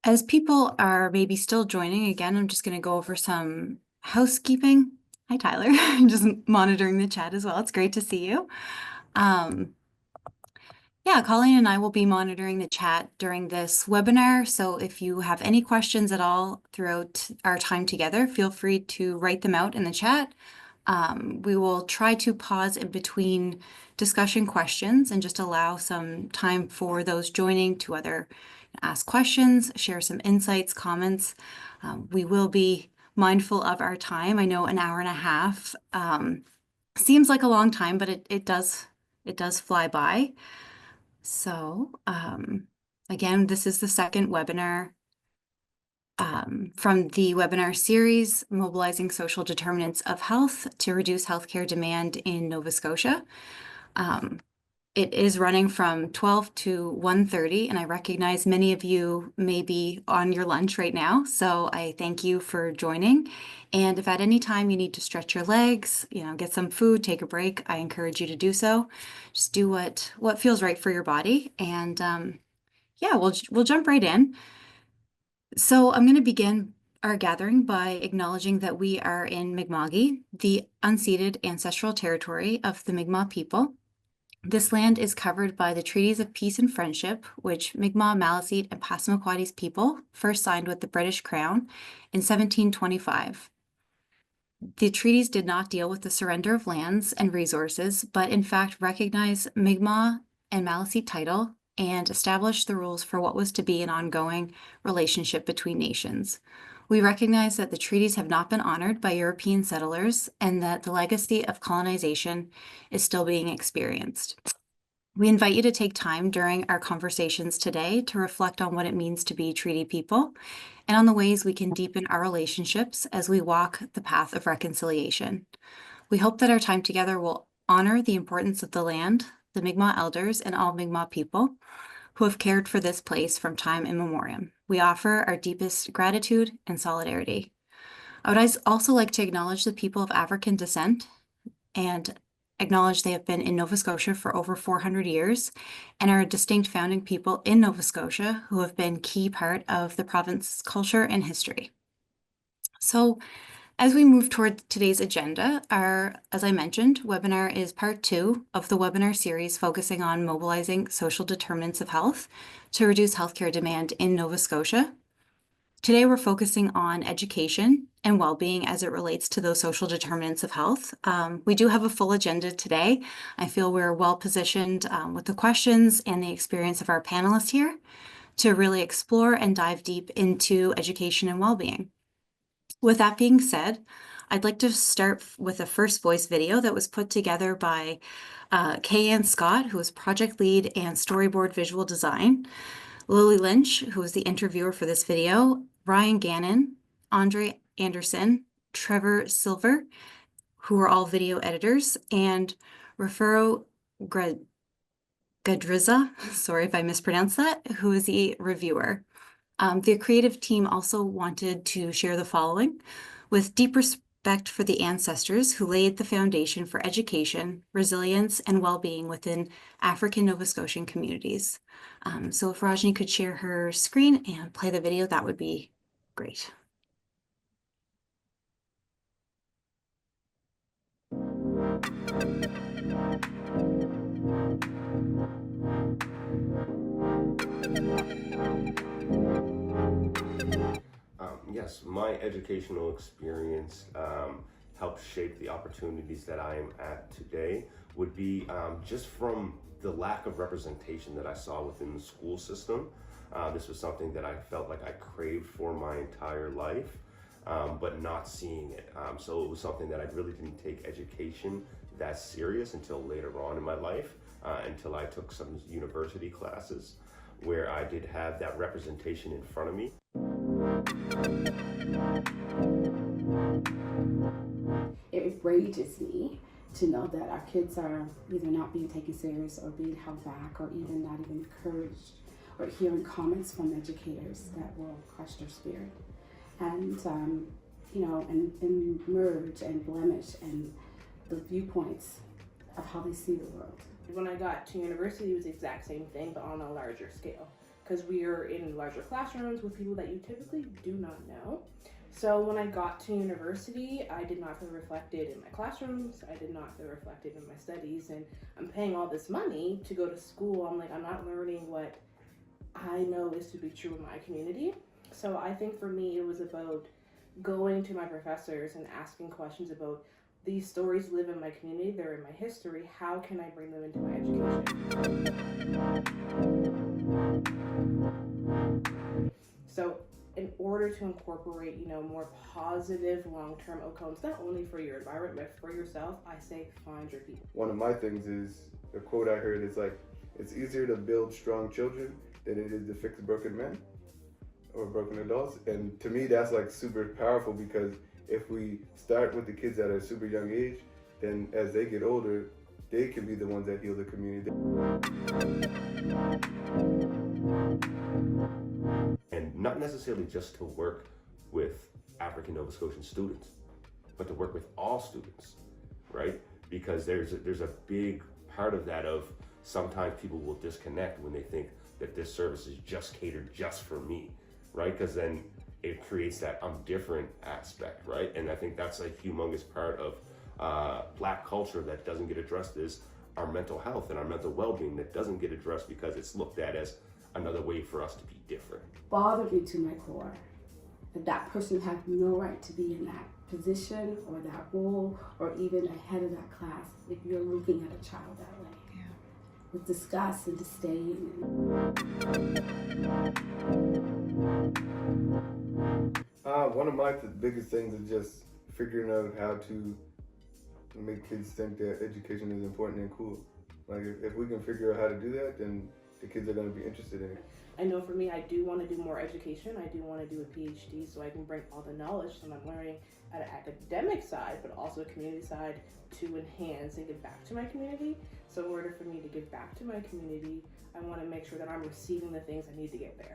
As people are maybe still joining, again, I'm just going to go over some housekeeping. Hi, Tyler. I'm just monitoring the chat as well. It's great to see you. Um, yeah, Colleen and I will be monitoring the chat during this webinar. So if you have any questions at all throughout our time together, feel free to write them out in the chat. We will try to pause in between discussion questions and just allow some time for those joining to either ask questions, share some insights, comments. We will be mindful of our time. I know an hour and a half seems like a long time, but it does fly by. So again, this is the second webinar from the webinar series, Mobilizing Social Determinants of Health to Reduce Healthcare Demand in Nova Scotia. It is running from 12 to 1:30, and I recognize many of you may be on your lunch right now, so I thank you for joining. And if at any time you need to stretch your legs, get some food, take a break, I encourage you to do so. Just do what feels right for your body, and yeah, we'll jump right in. So I'm going to begin our gathering by acknowledging that we are in Mi'kma'ki, the unceded ancestral territory of the Mi'kmaq people. This land is covered by the Treaties of Peace and Friendship, which Mi'kmaq, Maliseet, and Passamaquoddy's people first signed with the British Crown in 1725. The treaties did not deal with the surrender of lands and resources, but in fact recognized Mi'kmaq and Maliseet title and established the rules for what was to be an ongoing relationship between nations. We recognize that the treaties have not been honored by European settlers and that the legacy of colonization is still being experienced. We invite you to take time during our conversations today to reflect on what it means to be treaty people and on the ways we can deepen our relationships as we walk the path of reconciliation. We hope that our time together will honor the importance of the land, the Mi'kmaq elders, and all Mi'kmaq people who have cared for this place from time immemorial. We offer our deepest gratitude and solidarity. I would also like to acknowledge the people of African descent and acknowledge they have been in Nova Scotia for over 400 years and are a distinct founding people in Nova Scotia who have been key part of the province's culture and history. So as we move toward today's agenda, as I mentioned, webinar is part 2 of the webinar series focusing on mobilizing social determinants of health to reduce healthcare demand in Nova Scotia. Today, we're focusing on education and well-being as it relates to those social determinants of health. We do have a full agenda today. I feel we're well positioned with the questions and the experience of our panelists here to really explore and dive deep into education and well-being. With that being said, I'd like to start with a first voice video that was put together by Kay-Ann Scott, who is project lead and storyboard visual design, Lily Lynch, who was the interviewer for this video, Ryan Gannon, Andre Anderson, Trevor Silver, who are all video editors, and Rafuro Gadriza, sorry if I mispronounced that, who is the reviewer. The creative team also wanted to share the following: with deep respect for the ancestors who laid the foundation for education, resilience, and well-being within African Nova Scotian communities. So if Rajni could share her screen and play the video, that would be great. Yes, my educational experience helped shape the opportunities that I am at today would be just from the lack of representation that I saw within the school system. This was something that I felt like I craved for my entire life, but not seeing it. So it was something that I really didn't take education that serious until later on in my life, until I took some university classes where I did have that representation in front of me. It enrages me to know that our kids are either not being taken serious or being held back or even not even encouraged, or hearing comments from educators that will crush their spirit and and merge and blemish and the viewpoints of how they see the world. When I got to university, it was the exact same thing, but on a larger scale. because we are in larger classrooms with people that you typically do not know. So when I got to university, I did not feel reflected in my classrooms. I did not feel reflected in my studies, and I'm paying all this money to go to school. I'm like, I'm not learning what I know is to be true in my community. So I think for me, it was about going to my professors and asking questions about these stories live in my community, they're in my history. How can I bring them into my education? So in order to incorporate, more positive long-term outcomes, not only for your environment, but for yourself, I say find your people. One of my things is a quote I heard is like, it's easier to build strong children than it is to fix broken men or broken adults. And to me, that's like super powerful, because if we start with the kids at a super young age, then as they get older, they can be the ones that heal the community. And not necessarily just to work with African Nova Scotian students, but to work with all students, right? Because there's a big part of that of sometimes people will disconnect when they think that this service is just catered just for me, right? Because then it creates that I'm different aspect, right? And I think that's a humongous part of Black culture that doesn't get addressed, is our mental health and our mental well-being, that doesn't get addressed because it's looked at as another way for us to be different. Bothered me to my core that that person had no right to be in that position or that role or even ahead of that class if you're looking at a child that way. Yeah. With disgust and disdain. One of my biggest things is just figuring out how to make kids think that education is important and cool. Like if we can figure out how to do that, then the kids are going to be interested in it. I know for me, I do want to do more education. I do want to do a PhD so I can bring all the knowledge that I'm learning at an academic side, but also a community side, to enhance and give back to my community. So in order for me to give back to my community, I want to make sure that I'm receiving the things I need to get there.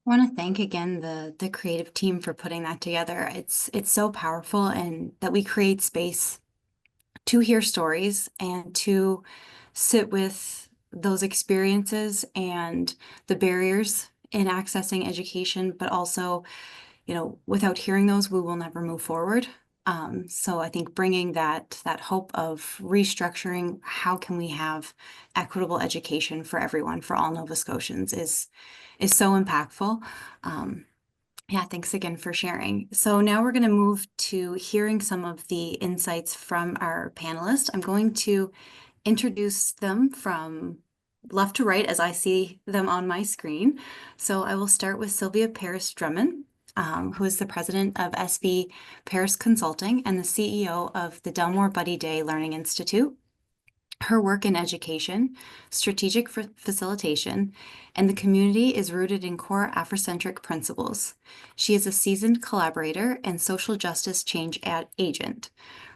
I want to thank again the creative team for putting that together. It's so powerful, and that we create space to hear stories and to sit with those experiences and the barriers in accessing education, but also, without hearing those, we will never move forward. So I think bringing that hope of restructuring, how can we have equitable education for everyone, for all Nova Scotians, is so impactful. Yeah, thanks again for sharing. So now we're going to move to hearing some of the insights from our panelists. I'm going to introduce them from left to right as I see them on my screen. So I will start with Sylvia Paris-Drummond, who is the president of SV Paris Consulting and the CEO of the Delmore Buddy Day Learning Institute. Her work in education, strategic facilitation, and the community is rooted in core Afrocentric principles. She is a seasoned collaborator and social justice change agent.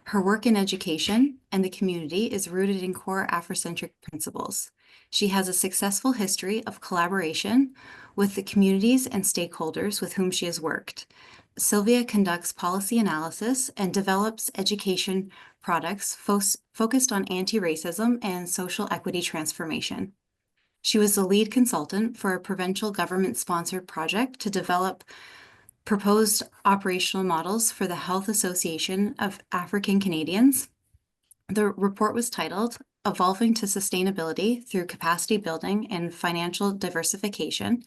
Her work in education and the community is rooted in core Afrocentric principles. She has a successful history of collaboration with the communities and stakeholders with whom she has worked. Sylvia conducts policy analysis and develops education products focused on anti-racism and social equity transformation. She was the lead consultant for a provincial government-sponsored project to develop proposed operational models for the Health Association of African Canadians. The report was titled Evolving to Sustainability Through Capacity Building and Financial Diversification.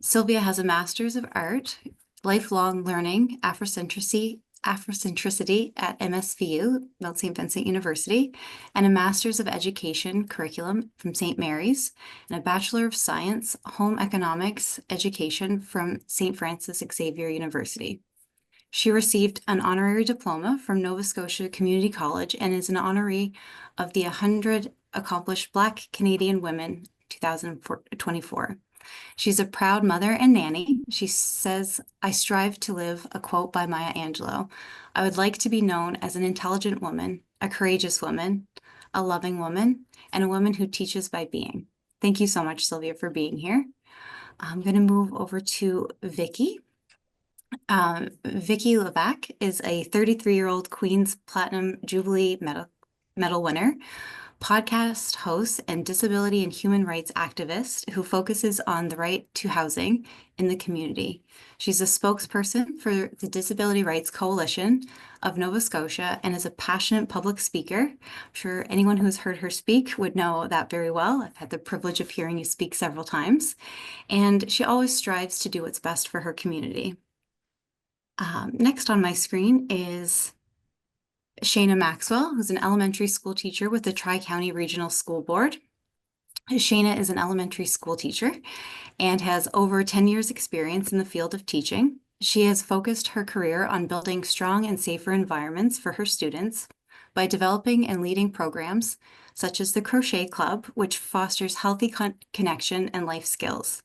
Sylvia has a Master's of Art, Lifelong Learning, Afrocentricity at MSVU, Mount St. Vincent University, and a Master's of Education curriculum from St. Mary's, and a Bachelor of Science, Home Economics Education from St. Francis Xavier University. She received an honorary diploma from Nova Scotia Community College and is an honoree of the 100 Accomplished Black Canadian Women 2024. She's a proud mother and nanny. She says, I strive to live, a quote by Maya Angelou. I would like to be known as an intelligent woman, a courageous woman, a loving woman, and a woman who teaches by being. Thank you so much, Sylvia, for being here. I'm going to move over to Vicky. Vicky Levac is a 33-year-old Queen's Platinum Jubilee Medal winner, podcast host, and disability and human rights activist who focuses on the right to housing in the community. She's a spokesperson for the Disability Rights Coalition of Nova Scotia and is a passionate public speaker. I'm sure anyone who has heard her speak would know that very well. I've had the privilege of hearing you speak several times, and she always strives to do what's best for her community. Next on my screen is Shayna Maxwell, who's an elementary school teacher with the Tri-County Regional School Board. Shayna is an elementary school teacher and has over 10 years experience in the field of teaching. She has focused her career on building strong and safer environments for her students by developing and leading programs such as the Crochet Club, which fosters healthy connection and life skills.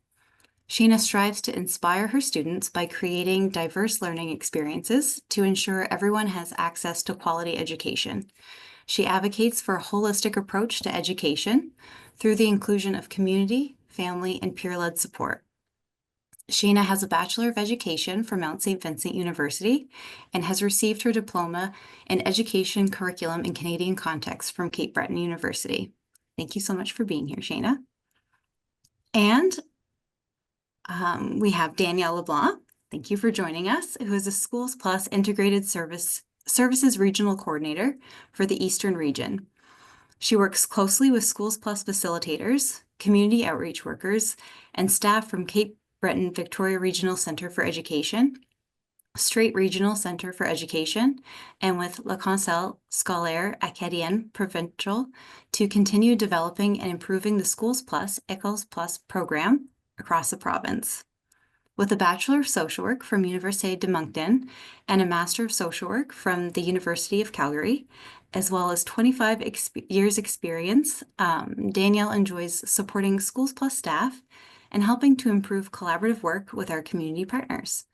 Sheena strives to inspire her students by creating diverse learning experiences to ensure everyone has access to quality education. She advocates for a holistic approach to education through the inclusion of community, family, and peer-led support. Sheena has a Bachelor of Education from Mount St. Vincent University and has received her diploma in Education Curriculum in Canadian Context from Cape Breton University. Thank you so much for being here, Sheena. And we have Danielle LeBlanc. Thank you for joining us, who is a Schools Plus Integrated Services Regional Coordinator for the Eastern Region. She works closely with Schools Plus facilitators, community outreach workers, and staff from Cape Breton Victoria Regional Centre for Education, Strait Regional Centre for Education, and with Le Conseil Scolaire Acadien Provincial to continue developing and improving the Schools Plus Écoles Plus program across the province. With a Bachelor of Social Work from Université de Moncton and a Master of Social Work from the University of Calgary, as well as 25 years experience, Danielle enjoys supporting Schools Plus staff and helping to improve collaborative work with our community partners.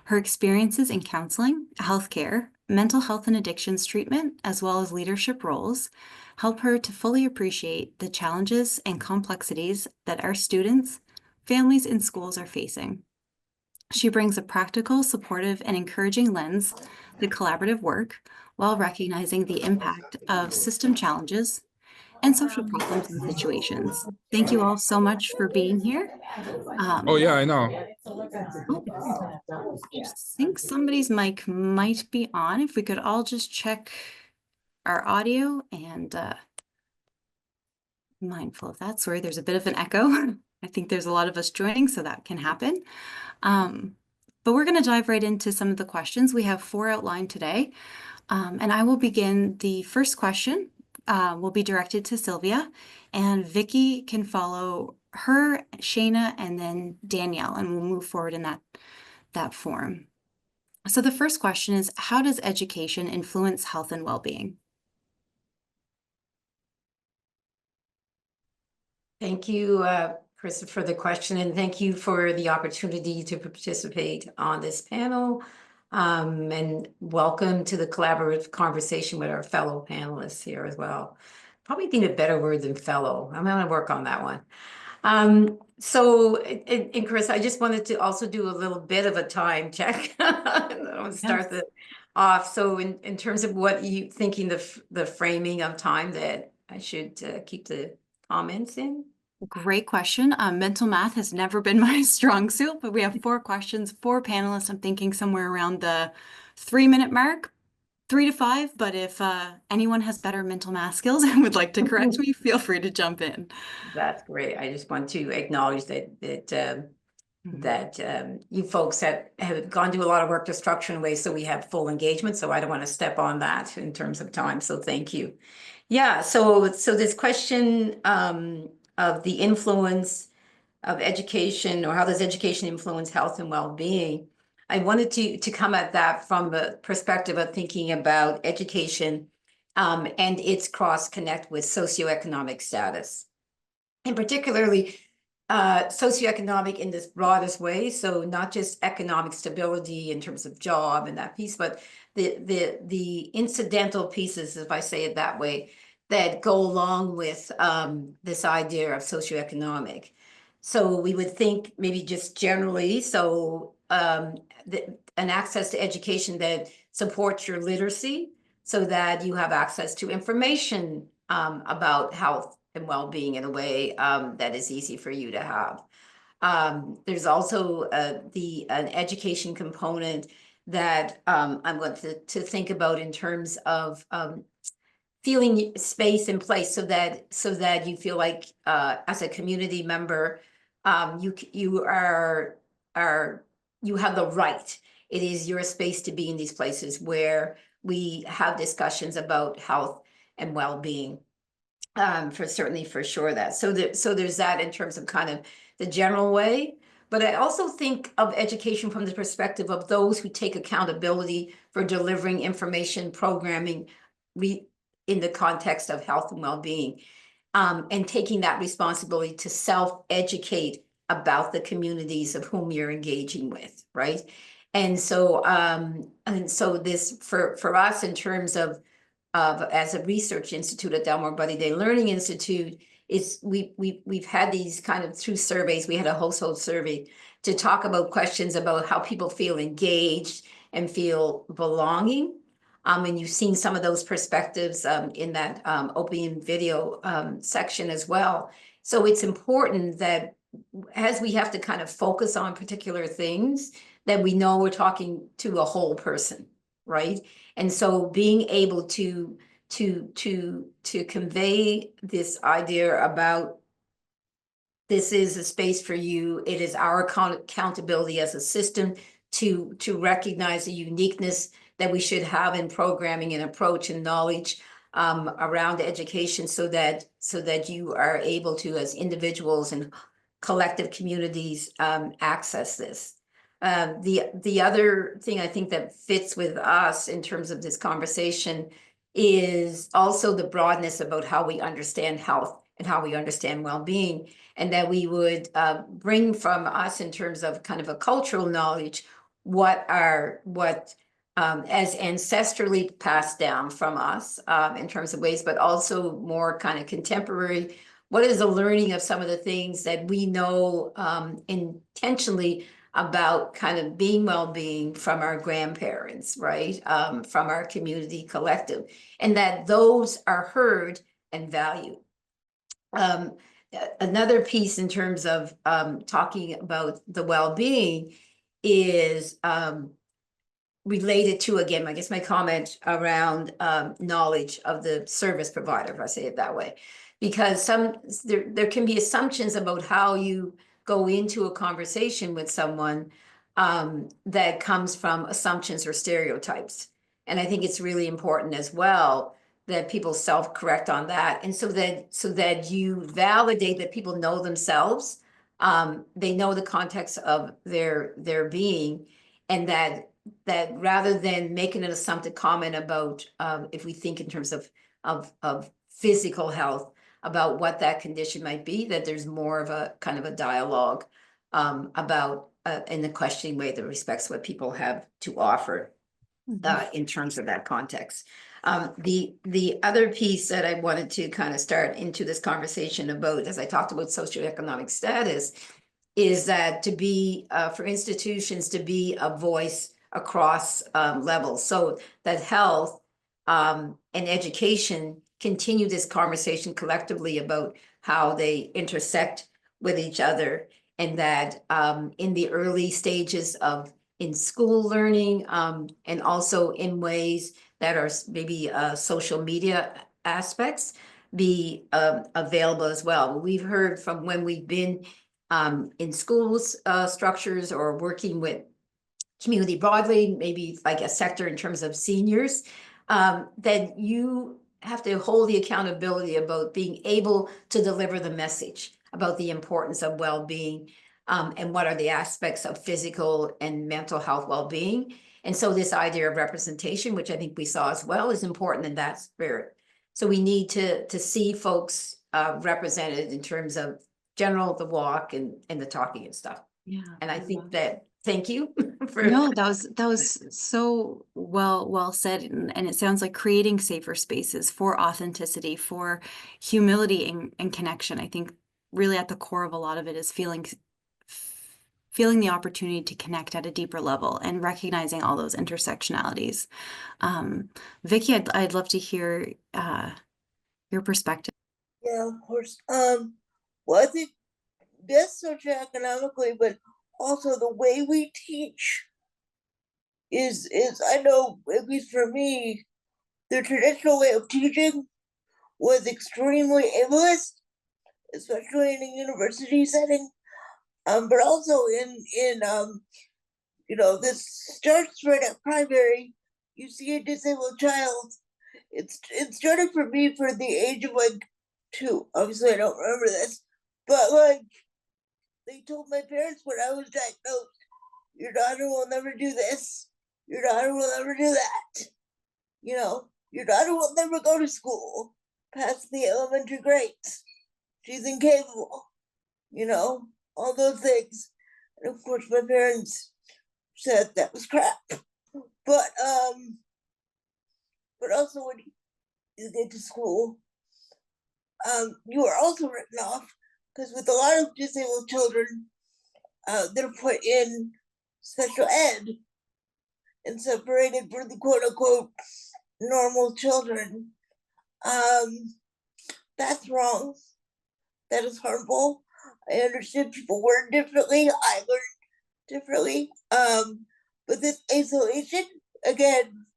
Her experiences in counseling, healthcare, mental health and addictions treatment, as well as leadership roles, help her to fully appreciate the challenges and complexities that our students, families, and schools are facing. She brings a practical, supportive, and encouraging lens to collaborative work while recognizing the impact of system challenges and social problems and situations. Thank you all so much for being here. Oh yeah, I know. I think somebody's mic might be on. If we could all just check our audio and mindful of that. Sorry, there's a bit of an echo. I think there's a lot of us joining, so that can happen. But we're going to dive right into some of the questions. We have 4 outlined today, and I will begin. The first question will be directed to Sylvia, and Vicky can follow her, Shayna, and then Danielle, and we'll move forward in that form. So the first question is, how does education influence health and well-being? Thank you, Krista, for the question, and thank you for the opportunity to participate on this panel. And welcome to the collaborative conversation with our fellow panelists here as well. Probably need a better word than fellow. I'm going to work on that one. So, Chris, I just wanted to also do a little bit of a time check. I'll start off. So in terms of what you thinking the framing of time that I should keep the comments in? Great question. Mental math has never been my strong suit, but we have 4 questions, 4 panelists. I'm thinking somewhere around the 3-minute mark, 3 to 5. But if anyone has better mental math skills and would like to correct me, feel free to jump in. That's great. I just want to acknowledge that you folks have gone through a lot of work to structure in ways so we have full engagement. So I don't want to step on that in terms of time. So thank you. Yeah. So this question of the influence of education, or how does education influence health and well-being? I wanted to come at that from the perspective of thinking about education and its cross-connect with socioeconomic status. And particularly socioeconomic in this broadest way, so not just economic stability in terms of job and that piece, but the incidental pieces, if I say it that way, that go along with this idea of socioeconomic. So we would think maybe just generally, so an access to education that supports your literacy, so that you have access to information about health and well-being in a way that is easy for you to have. There's also an education component that I'm going to think about in terms of feeling space and place, so that you feel like as a community member, you have the right. It is your space to be in these places where we have discussions about health and well-being. For sure that. So there's that in terms of kind of the general way. But I also think of education from the perspective of those who take accountability for delivering information, programming, in the context of health and well-being, and taking that responsibility to self-educate about the communities of whom you're engaging with, right? And so this for us in terms of as a research institute at Delmore Buddy Day Learning Institute, is we've had these kind of through surveys. We had a household survey to talk about questions about how people feel engaged and feel belonging. And you've seen some of those perspectives in that opening video section as well. So it's important that as we have to kind of focus on particular things, that we know we're talking to a whole person, right? And so being able to convey this idea about this is a space for you, it is our accountability as a system to recognize the uniqueness that we should have in programming and approach and knowledge around education, so that you are able to, as individuals and collective communities, access this. The other thing I think that fits with us in terms of this conversation is also the broadness about how we understand health and how we understand well-being, and that we would bring from us in terms of kind of a cultural knowledge, what as ancestrally passed down from us in terms of ways, but also more kind of contemporary. What is the learning of some of the things that we know intentionally about kind of being well-being from our grandparents, right? From our community collective, and that those are heard and valued. Another piece in terms of talking about the well-being is related to, again, I guess my comment around knowledge of the service provider, if I say it that way, because there can be assumptions about how you go into a conversation with someone that comes from assumptions or stereotypes. And I think it's really important as well that people self-correct on that, and so that you validate that people know themselves, they know the context of their being, and that rather than making an assumptive comment about if we think in terms of physical health, about what that condition might be, that there's more of a kind of a dialogue about in the questioning way that respects what people have to offer in terms of that context. The other piece that I wanted to kind of start into this conversation about, as I talked about socioeconomic status, is that to be for institutions to be a voice across levels, so that health and education continue this conversation collectively about how they intersect with each other, and that in the early stages of in school learning and also in ways that are maybe social media aspects be available as well. We've heard from when we've been in schools structures or working with community broadly, maybe like a sector in terms of seniors, that you have to hold the accountability about being able to deliver the message about the importance of well-being and what are the aspects of physical and mental health well-being. And so this idea of representation, which I think we saw as well, is important in that spirit. So we need to see folks represented in terms of general, the walk and the talking and stuff. Yeah. And I think that, thank you for. No, that was so well said, and it sounds like creating safer spaces for authenticity, for humility and connection. I think really at the core of a lot of it is feeling the opportunity to connect at a deeper level and recognizing all those intersectionalities. Vicky, I'd love to hear your perspective. Yeah, of course. Well, I think yes, socioeconomically, but also the way we teach is I know, at least for me, the traditional way of teaching was extremely ableist, especially in a university setting. But also in this starts right at primary. You see a disabled child. It started for me for the age of like 2. Obviously, I don't remember this, but like they told my parents when I was diagnosed, your daughter will never do this. Your daughter will never do that. Your daughter will never go to school past the elementary grades. She's incapable. All those things. And of course, my parents said that was crap. But also when you get to school, you are also written off because with a lot of disabled children, they're put in special ed and separated from the quote unquote normal children. That's wrong. That is harmful. I understand people learn differently. I learned differently. But this isolation, again,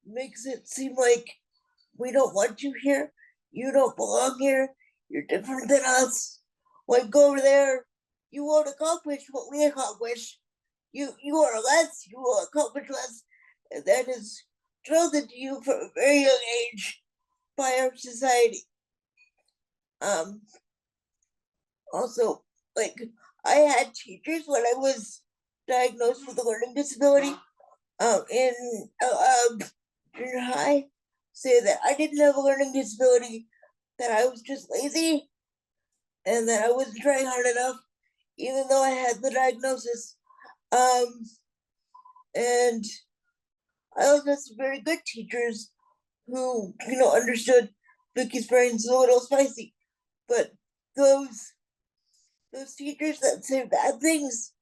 makes it seem like we don't want you here. You don't belong here. You're different than us. Like, go over there. You won't accomplish what we accomplish. You are less. You will accomplish less. And that is drilled into you from a very young age by our society. Also, like, I had teachers when I was diagnosed with a learning disability in junior high say that I didn't have a learning disability, that I was just lazy, and that I wasn't trying hard enough, even though I had the diagnosis. And I also had some very good teachers who, understood Vicky's brain's a little spicy, but those teachers that say bad things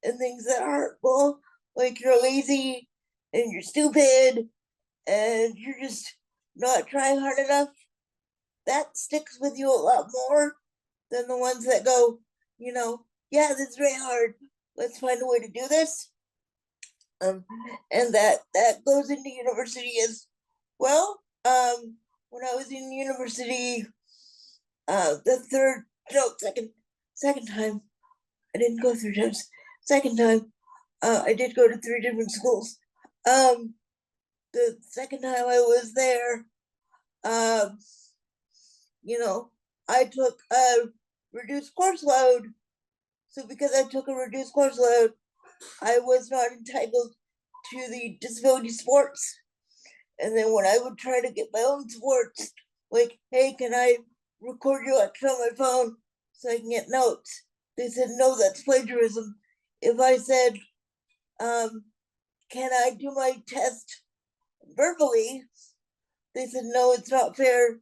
and things that are hurtful, like you're lazy and you're stupid and you're just not trying hard enough, that sticks with you a lot more than the ones that go, yeah, this is very hard. Let's find a way to do this. And that goes into university as well. When I was in university, second time, I didn't go 3 times. Second time, I did go to 3 different schools. The second time I was there, I took a reduced course load. So because I took a reduced course load, I was not entitled to the disability sports. And then when I would try to get my own sports, like, hey, can I record your lecture on my phone so I can get notes? They said, no, that's plagiarism. If I said, can I do my test verbally? They said, no, it's not fair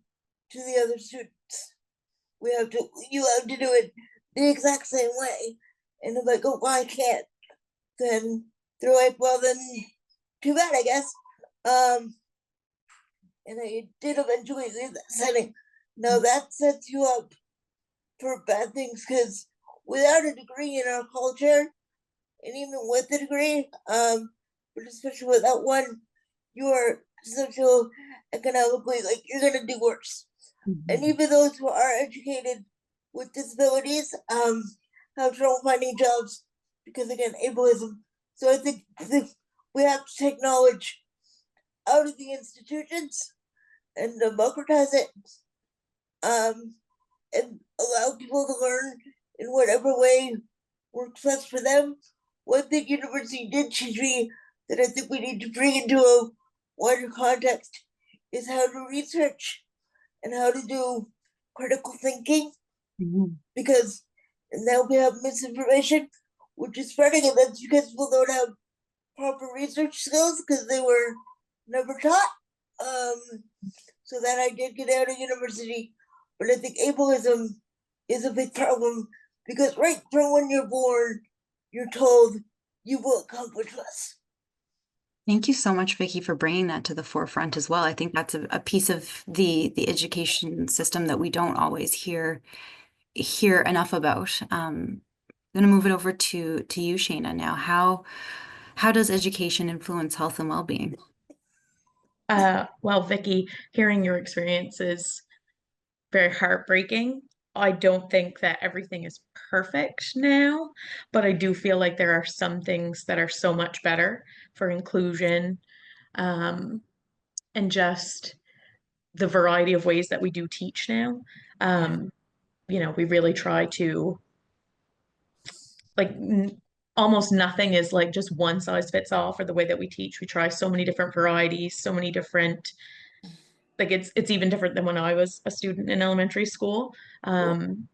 to the other students. You have to do it the exact same way. And if I go, well, I can't, then they're like, well, then too bad, I guess. And I did eventually leave that setting. Now that sets you up for bad things, because without a degree in our culture, and even with a degree, but especially without one, you are socioeconomically, like, you're gonna do worse. And even those who are educated with disabilities have trouble finding jobs because, again, ableism. So I think we have to take knowledge out of the institutions and democratize it, and allow people to learn in whatever way works best for them. One thing university did teach me that I think we need to bring into a wider context is how to research and how to do critical thinking because now we have misinformation, which is spreading, and that's because people don't have proper research skills because they were never taught. So that I did get out of university, but I think ableism is a big problem because right from when you're born, you're told you will accomplish less. Thank you so much, Vicki, for bringing that to the forefront as well. I think that's a piece of the education system that we don't always hear enough about. I'm going to move it over to you, Shayna, now. How does education influence health and well-being? Well, Vicki, hearing your experience is very heartbreaking. I don't think that everything is perfect now, but I do feel like there are some things that are so much better for inclusion, um, and just the variety of ways that we do teach now. We really try to like almost nothing is like just one size fits all for the way that we teach. We try so many different varieties, so many different like it's even different than when I was a student in elementary school. And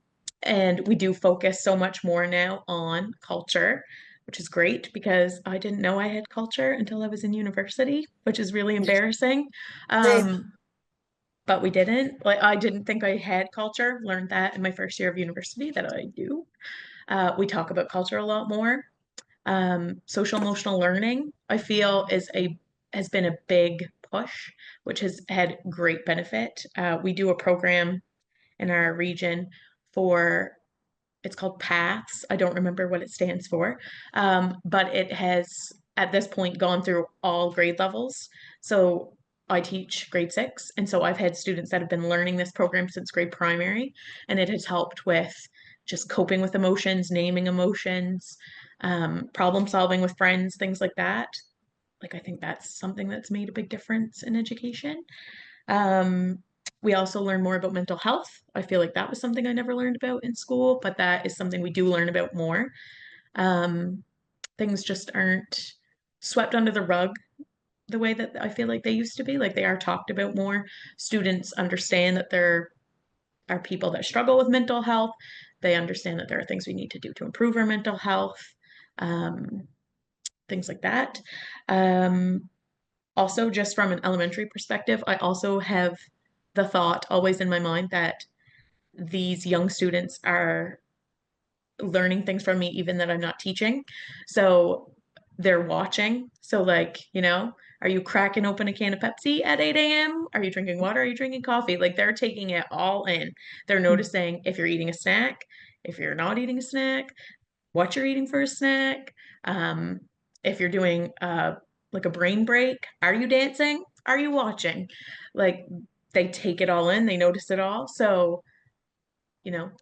we do focus so much more now on culture, which is great because I didn't know I had culture until I was in university, which is really embarrassing. Same. But we didn't. Like I didn't think I had culture. Learned that in my first year of university that I do. We talk about culture a lot more. Social emotional learning, I feel, has been a big push, which has had great benefit. We do a program in our region for it's called Paths. I don't remember what it stands for, but it has at this point gone through all grade levels. So I teach grade 6, and so I've had students that have been learning this program since grade primary, and it has helped with just coping with emotions, naming emotions, problem solving with friends, things like that. Like I think that's something that's made a big difference in education. Um, we also learn more about mental health. I feel like that was something I never learned about in school, but that is something we do learn about more. Um, Things just aren't swept under the rug the way that I feel like they used to be. Like they are talked about more. Students understand that there are people that struggle with mental health. They understand that there are things we need to do to improve our mental health, um, things like that. Um, Also, just from an elementary perspective, I also have the thought always in my mind that these young students are learning things from me even that I'm not teaching. So they're watching. So like, are you cracking open a can of Pepsi at 8 a.m.? Are you drinking water? Are you drinking coffee? Like they're taking it all in. They're noticing if you're eating a snack, if you're not eating a snack, what you're eating for a snack. Um, if you're doing like a brain break, are you dancing? Are you watching? Like they take it all in, they notice it all. So,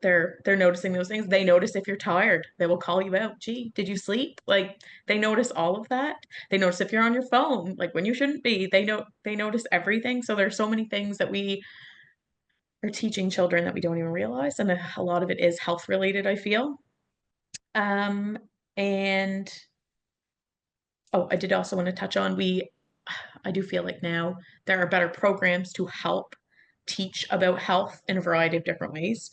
they're noticing those things. They notice if you're tired, they will call you out. Gee, did you sleep? Like they notice all of that. They notice if you're on your phone, like when you shouldn't be. They notice everything. So there's so many things that we are teaching children that we don't even realize. And a lot of it is health related, I feel. Um, and oh, I did also want to touch on I do feel like now there are better programs to help teach about health in a variety of different ways.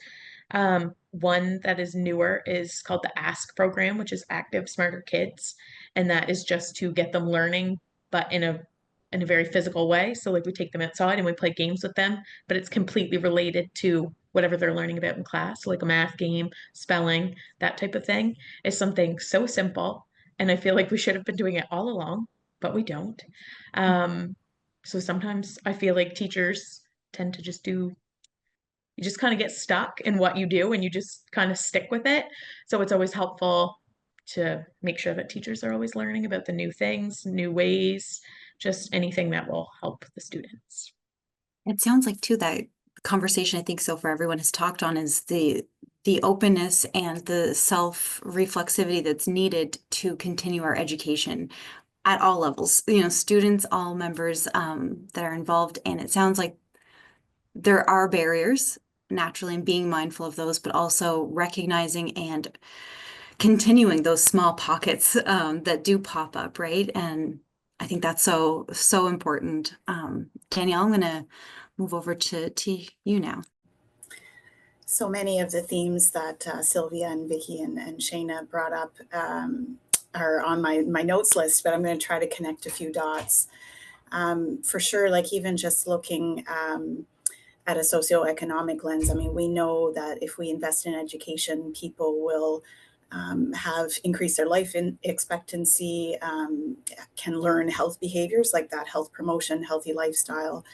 One that is newer is called the ASK program, which is Active Smarter Kids, and that is just to get them learning, but in a very physical way. So like we take them outside and we play games with them, but it's completely related to whatever they're learning about in class, like a math game, spelling, that type of thing. Is something so simple, and I feel like we should have been doing it all along, but we don't. So sometimes I feel like teachers tend to you just kind of get stuck in what you do and you just kind of stick with it. So it's always helpful to make sure that teachers are always learning about the new things, new ways, just anything that will help the students. It sounds like too that conversation I think so far everyone has talked on is the openness and the self-reflexivity that's needed to continue our education at all levels, students, all members that are involved. And it sounds like there are barriers naturally and being mindful of those, but also recognizing and continuing those small pockets that do pop up, right? And I think that's so important. Danielle, I'm going to move over to you now. so many of the themes that Sylvia and Vicky and Shayna brought up are on my notes list, but I'm going to try to connect a few dots. For sure, like even just looking at a socioeconomic lens, I mean, we know that if we invest in education, people will have increased their life expectancy, can learn health behaviors like that, health promotion, healthy lifestyle.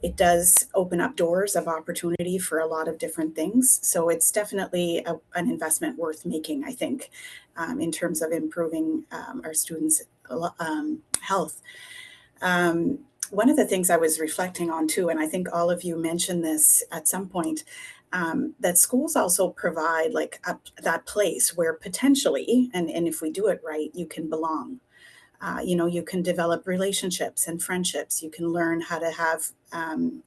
It does open up doors of opportunity for a lot of different things. So it's definitely an investment worth making, I think, in terms of improving our students' health. One of the things I was reflecting on too, and I think all of you mentioned this at some point, that schools also provide like that place where potentially, and if we do it right, you can belong. You can develop relationships and friendships. You can learn how to have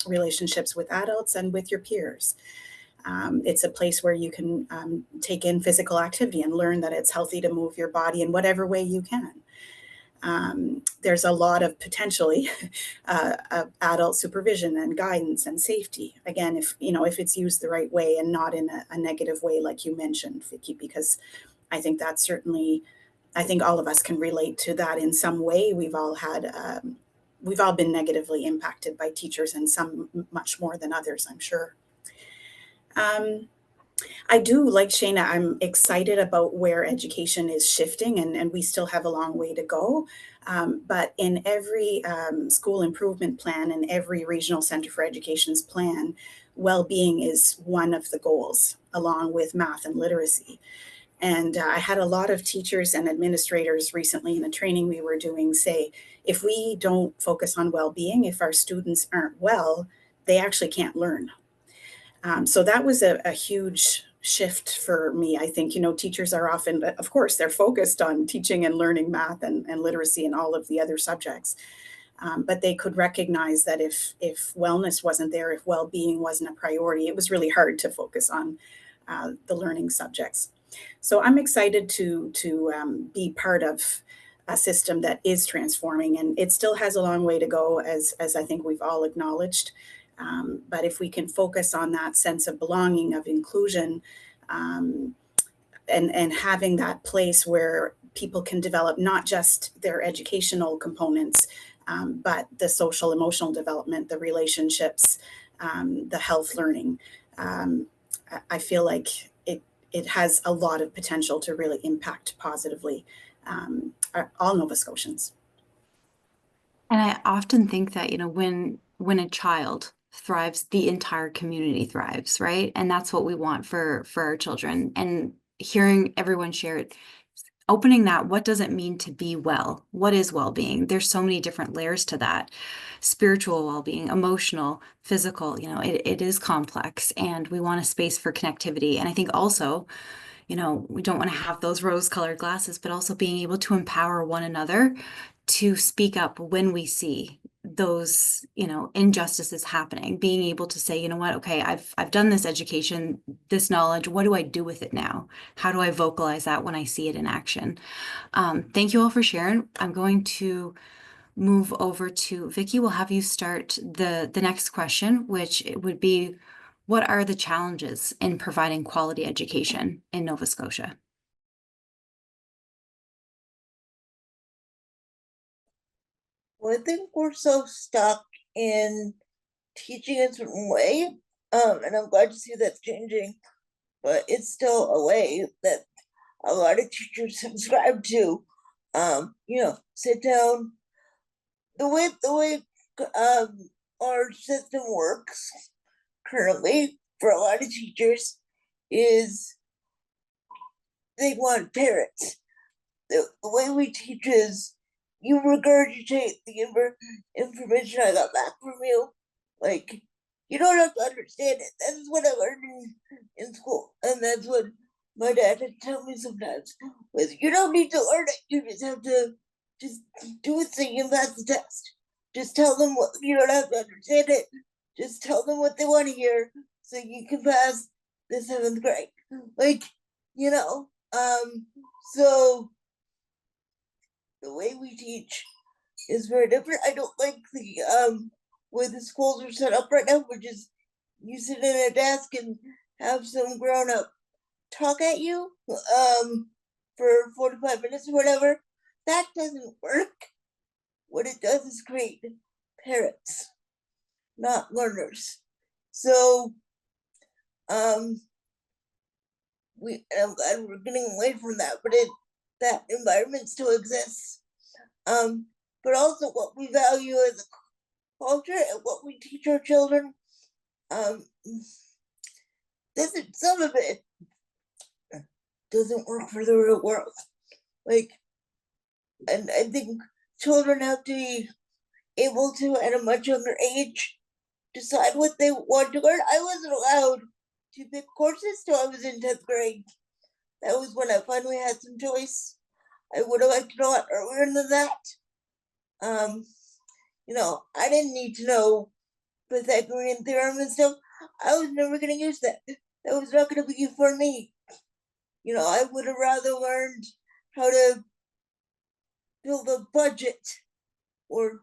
relationships with adults and with your peers. It's a place where you can take in physical activity and learn that it's healthy to move your body in whatever way you can. There's a lot of potentially adult supervision and guidance and safety. Again, if it's used the right way and not in a negative way, like you mentioned, Vicky, because I think that's certainly, I think all of us can relate to that in some way. We've all been negatively impacted by teachers, and some much more than others, I'm sure. I do, like Shayna, I'm excited about where education is shifting, and we still have a long way to go. But in every school improvement plan and every regional center for education's plan, well-being is one of the goals, along with math and literacy. And I had a lot of teachers and administrators recently in the training we were doing say, if we don't focus on well-being, if our students aren't well, they actually can't learn. So that was a huge shift for me. I think, teachers are often, of course, they're focused on teaching and learning math and literacy and all of the other subjects. But they could recognize that if wellness wasn't there, if well-being wasn't a priority, it was really hard to focus on the learning subjects. So I'm excited to be part of a system that is transforming, and it still has a long way to go, as I think we've all acknowledged. But if we can focus on that sense of belonging, of inclusion, and having that place where people can develop not just their educational components, but the social, emotional development, the relationships, the health learning. I feel like it has a lot of potential to really impact positively all Nova Scotians. And I often think that, when a child thrives, the entire community thrives, right? And that's what we want for our children. And hearing everyone share it, opening that, what does it mean to be well? What is well-being? There's so many different layers to that. Spiritual well-being, emotional, physical, it is complex, and we want a space for connectivity. And I think also, we don't want to have those rose-colored glasses, but also being able to empower one another to speak up when we see those, injustices happening, being able to say, what, okay, I've done this education, this knowledge, what do I do with it now? How do I vocalize that when I see it in action? Thank you all for sharing. I'm going to move over to Vicky. We'll have you start the next question, which would be, what are the challenges in providing quality education in Nova Scotia? Well, I think we're so stuck in teaching a certain way, and I'm glad to see that's changing, but it's still a way that a lot of teachers subscribe to. Sit down. The way our system works currently for a lot of teachers is they want parents. The way we teach is you regurgitate the information I got back from you. Like, you don't have to understand it. That's what I learned in school. And that's what my dad had to tell me sometimes. Was you don't need to learn it. You just have to just do it so you can pass the test. Just tell them what you don't have to understand it. Just tell them what they want to hear so you can pass the 7th grade. Like, so the way we teach is very different. I don't like the way the schools are set up right now, which is you sit in a desk and have some grown up talk at you for 45 minutes or whatever. That doesn't work. What it does is create parents, not learners. So I'm glad we're getting away from that, but that environment still exists. But also what we value as a culture and what we teach our children. Some of it doesn't work for the real world. Like, and I think children have to be able to, at a much younger age, decide what they want to learn. I wasn't allowed to pick courses till I was in 10th grade. That was when I finally had some choice. I would have liked it a lot earlier than that. I didn't need to know Pythagorean theorem and stuff. I was never going to use that. That was not going to be for me. I would have rather learned how to build a budget or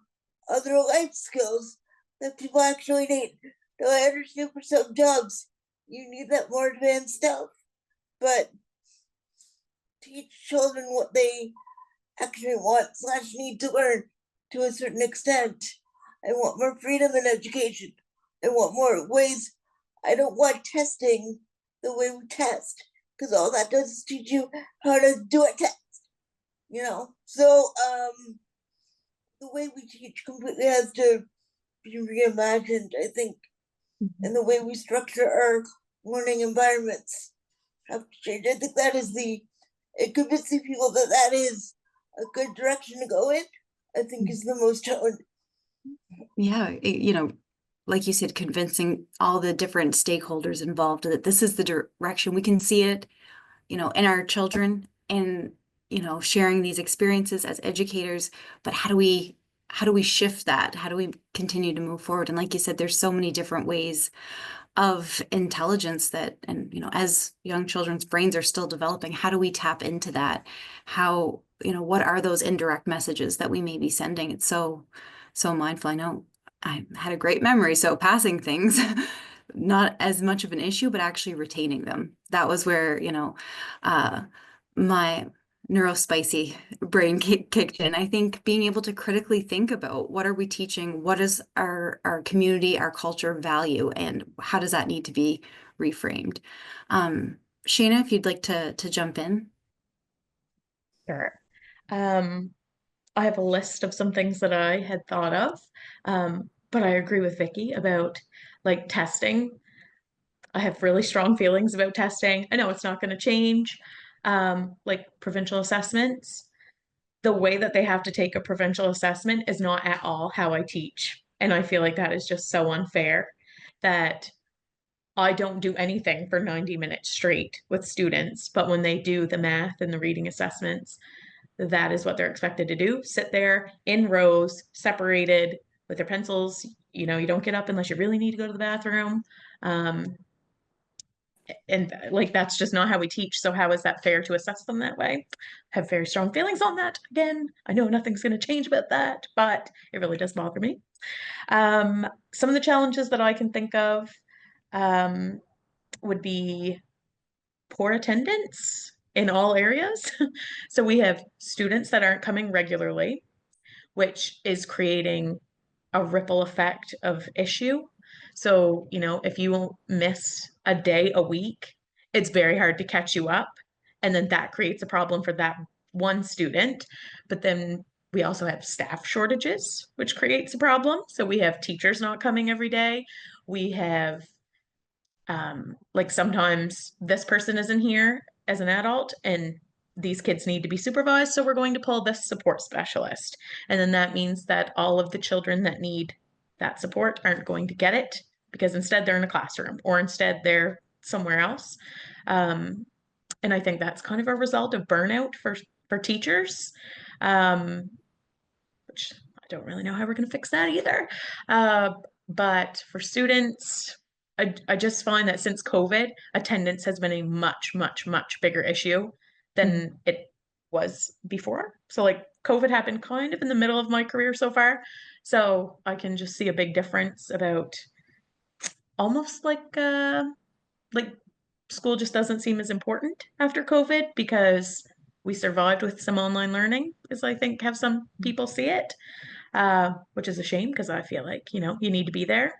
other life skills that people actually need. Though I understand for some jobs, you need that more advanced stuff. But teach children what they actually want / need to learn to a certain extent. I want more freedom in education. I want more ways. I don't want testing the way we test, because all that does is teach you how to do a test. So the way we teach completely has to be reimagined, I think, and the way we structure our learning environments have to change. I think that is convincing people that is a good direction to go in, I think, is the most challenging. Yeah, like you said, convincing all the different stakeholders involved that this is the direction. We can see it, in our children, and, sharing these experiences as educators. But how do we shift that? How do we continue to move forward? And like you said, there's so many different ways of intelligence and as young children's brains are still developing, how do we tap into that? How, what are those indirect messages that we may be sending? It's so mindful. I know I had a great memory, so passing things, not as much of an issue, but actually retaining them. That was where, my neurospicy brain kicked in. I think being able to critically think about what are we teaching, what is our community, our culture value, and how does that need to be reframed? Shayna, if you'd like to jump in. Sure. I have a list of some things that I had thought of, but I agree with Vicky about like testing. I have really strong feelings about testing. I know it's not going to change, like provincial assessments. The way that they have to take a provincial assessment is not at all how I teach. And I feel like that is just so unfair that I don't do anything for 90 minutes straight with students, but when they do the math and the reading assessments, that is what they're expected to do. Sit there in rows, separated with their pencils. You don't get up unless you really need to go to the bathroom. And like that's just not how we teach. So how is that fair to assess them that way? I have very strong feelings on that. Again, I know nothing's going to change about that, but it really does bother me. Some of the challenges that I can think of would be poor attendance in all areas. So we have students that aren't coming regularly, which is creating a ripple effect of issue. So, if you miss a day a week, it's very hard to catch you up. And then that creates a problem for that one student. But then we also have staff shortages, which creates a problem. So we have teachers not coming every day. We have like sometimes this person isn't here as an adult and these kids need to be supervised, so we're going to pull this support specialist. And then that means that all of the children that need that support aren't going to get it because instead they're in a classroom or instead they're somewhere else. And I think that's kind of a result of burnout for teachers, which I don't really know how we're going to fix that either. But for students, I just find that since COVID, attendance has been a much, much, much bigger issue than it was before. So like COVID happened kind of in the middle of my career so far. So I can just see a big difference about almost like school just doesn't seem as important after COVID because we survived with some online learning, as I think have some people see it, which is a shame because I feel like, you know, you need to be there,